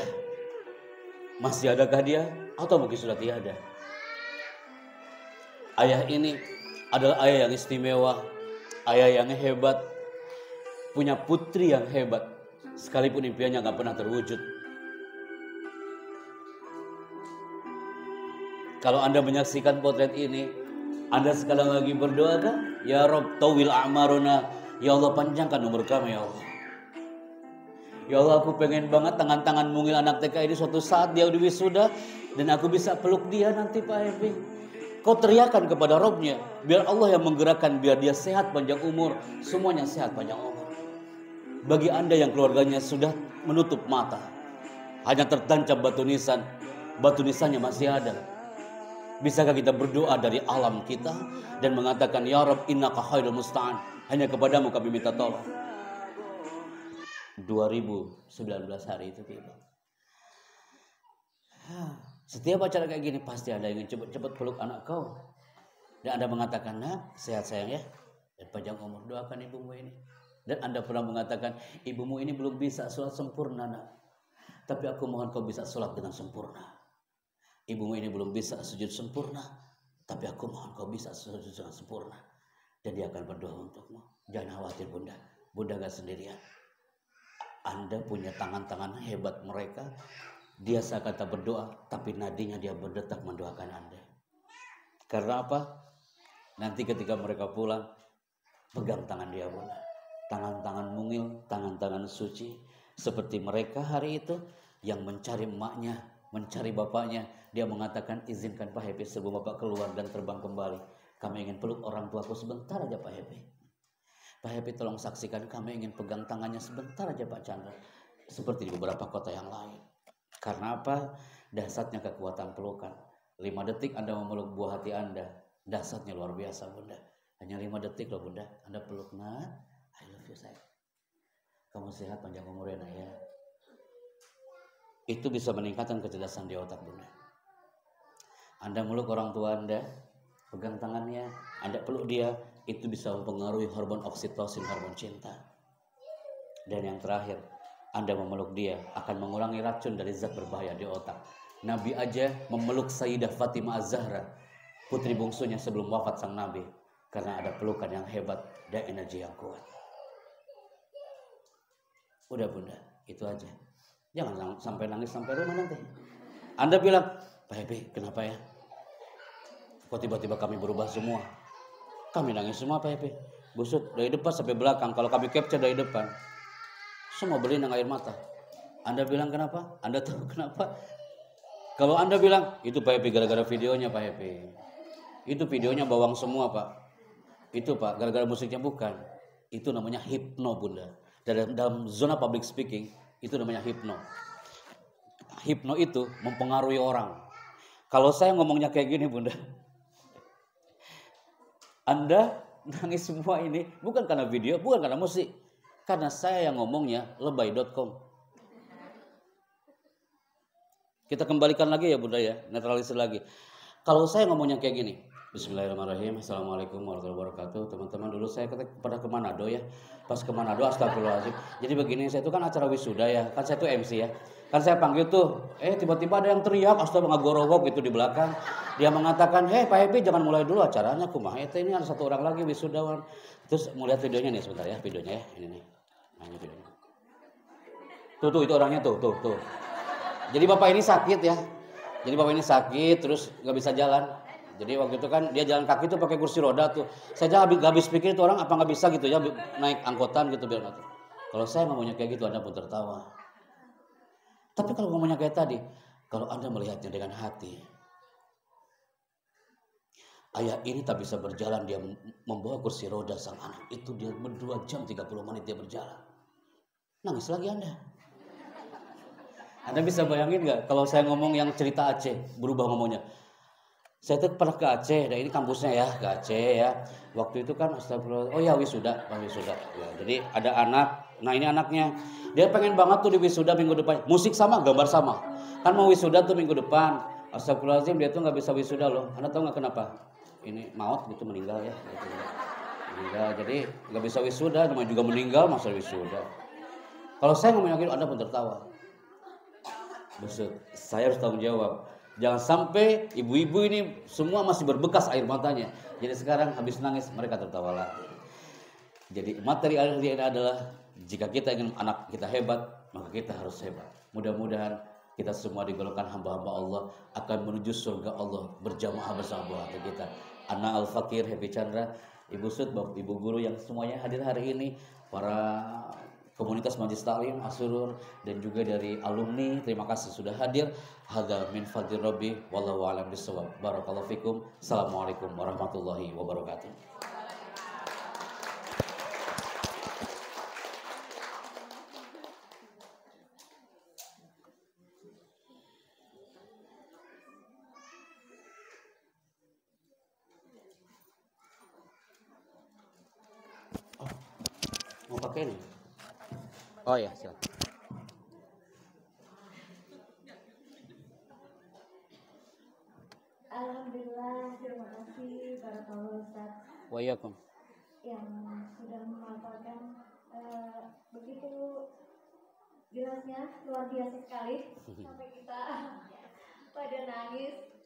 Masih adakah dia? Atau mungkin sudah tiada? Ayah ini adalah ayah yang istimewa. Ayah yang hebat. Punya putri yang hebat. Sekalipun impiannya gak pernah terwujud. Kalau Anda menyaksikan potret ini, Anda sekali lagi berdoa kan? Ya Rob tawil a'maruna. Ya Allah panjangkan umur kami ya Allah. Ya Allah aku pengen banget tangan-tangan mungil anak TK ini suatu saat dia wisuda. Dan aku bisa peluk dia nanti Pak Evi. Kau teriakan kepada Robnya. Biar Allah yang menggerakkan. Biar dia sehat panjang umur. Semuanya sehat panjang umur. Bagi Anda yang keluarganya sudah menutup mata. hanya tertancap batu nisan. Batu nisannya masih ada. Bisakah kita berdoa dari alam kita dan mengatakan, ya Rabb innaka khairul musta'an, hanya kepadamu kami minta tolong. 2019 hari itu tiba. Setiap acara kayak gini pasti ada yang cepat-cepat peluk anak kau. Dan Anda mengatakan, nah sehat sayang ya, dan panjang umur, doakan ibumu ini. Dan Anda pernah mengatakan, ibumu ini belum bisa sholat sempurna nak, tapi aku mohon kau bisa sholat dengan sempurna. Ibumu ini belum bisa sujud sempurna, tapi aku mohon kau bisa sujud dengan sempurna. Dan dia akan berdoa untukmu. Jangan khawatir bunda, bunda gak sendirian. Anda punya tangan-tangan hebat mereka. Dia sekata berdoa, tapi nadinya dia berdetak mendoakan Anda. Karena apa? Nanti ketika mereka pulang, pegang tangan dia bunda. Tangan-tangan mungil, tangan-tangan suci. Seperti mereka hari itu yang mencari emaknya, mencari bapaknya. Dia mengatakan, izinkan Pak Happy sebelum Bapak keluar dan terbang kembali, kami ingin peluk orang tuaku sebentar aja Pak Happy. Pak Happy tolong saksikan, kami ingin pegang tangannya sebentar aja Pak Chandra. Seperti di beberapa kota yang lain. Karena apa? Dahsyatnya kekuatan pelukan. 5 detik Anda memeluk buah hati Anda. Dahsyatnya luar biasa bunda. Hanya 5 detik loh bunda. Anda peluk, nah, I love you sayang. Kamu sehat panjang umurnya nak ya. Itu bisa meningkatkan kecerdasan di otak bunda. Anda meluk orang tua Anda, pegang tangannya, Anda peluk dia, itu bisa mempengaruhi hormon oksitosin, hormon cinta. Dan yang terakhir, Anda memeluk dia akan mengurangi racun dari zat berbahaya di otak. Nabi aja memeluk Sayyidah Fatimah Az-Zahra, putri bungsunya sebelum wafat sang Nabi, karena ada pelukan yang hebat dan energi yang kuat. Udah bunda, itu aja. Jangan sampai nangis sampai rumah nanti. Anda bilang, Pak Happy, kenapa ya? Kok tiba-tiba kami berubah semua? Kami nangis semua Pak Happy. Busut dari depan sampai belakang. Kalau kami capture dari depan, semua berlinang air mata. Anda bilang kenapa? Anda tahu kenapa? Kalau Anda bilang, itu Pak Happy gara-gara videonya Pak Happy. Itu videonya bawang semua Pak. Itu Pak, gara-gara musiknya bukan. Itu namanya hipno bunda. Dalam zona public speaking, itu namanya hipno. Hipno itu mempengaruhi orang. Kalau saya ngomongnya kayak gini bunda, Anda nangis semua ini bukan karena video, bukan karena musik. Karena saya yang ngomongnya lebay.com. Kita kembalikan lagi ya bunda ya, netralisir lagi. Kalau saya ngomongnya kayak gini, Bismillahirrahmanirrahim, Assalamualaikum warahmatullahi wabarakatuh. Teman-teman, dulu saya pada ke Manado ya. Pas ke Manado, astagfirullahaladzim. Jadi begini, saya itu kan acara wisuda ya. Kan saya itu MC ya. Kan saya panggil tuh, tiba-tiba ada yang teriak, astagfirullahaladzim gitu di belakang. Dia mengatakan, Pak Happy jangan mulai dulu acaranya, kumaha itu ini ada satu orang lagi wisudawan. Terus mau lihat videonya nih sebentar ya, videonya ya. Ini nih. Nah, ini videonya. Tuh itu orangnya tuh. Jadi bapak ini sakit ya. Jadi bapak ini sakit terus nggak bisa jalan. Jadi waktu itu kan dia jalan kaki tuh pakai kursi roda tuh. Saya aja habis pikir itu orang apa nggak bisa gitu ya naik angkutan gitu biar nggak. Kalau saya ngomongnya kayak gitu Anda pun tertawa. Tapi kalau ngomongnya kayak tadi, kalau Anda melihatnya dengan hati, ayah ini tak bisa berjalan, dia membawa kursi roda sang anak itu, dia 2 jam 30 menit dia berjalan. Nangis lagi Anda. Anda bisa bayangin nggak kalau saya ngomong yang cerita Aceh, berubah ngomongnya. Saya tuh pernah ke Aceh, nah ini kampusnya ya, ke Aceh ya. Waktu itu kan astagfirullah, oh ya wisuda. Ya, jadi ada anak, nah ini anaknya. Dia pengen banget tuh di wisuda minggu depan. Musik sama, gambar sama. Kan mau wisuda tuh minggu depan. Astagfirullahaladzim, dia tuh nggak bisa wisuda loh. Anda tahu nggak kenapa? Ini maut gitu, meninggal ya. Gitu. Meninggal, jadi nggak bisa wisuda, namanya juga meninggal masa wisuda. Kalau saya ngomongnya gitu, Anda pun tertawa. Maksud, saya harus tanggung jawab. Jangan sampai ibu-ibu ini semua masih berbekas air matanya. Jadi sekarang habis nangis mereka tertawa lagi. Jadi materi hari ini adalah jika kita ingin anak kita hebat, maka kita harus hebat. Mudah-mudahan kita semua digolongkan hamba-hamba Allah akan menuju surga Allah berjamaah bersama buah hati kita. Ana Al-Fakir, Happy Chandra, Ibu Sud, Ibu Guru yang semuanya hadir hari ini, para komunitas Majelis Taklim, Asurur, dan juga dari alumni, terima kasih sudah hadir. Hadza min fadli Rabbi, wallahu a'lam bishawab. Barakallahu fikum. Assalamualaikum warahmatullahi wabarakatuh. Mau pakai ini? Oh ya, silakan. Alhamdulillah, terima kasih para Ustaz Waalaikumsalam. yang sudah memaparkan begitu jelasnya, luar biasa sekali sampai kita pada nangis.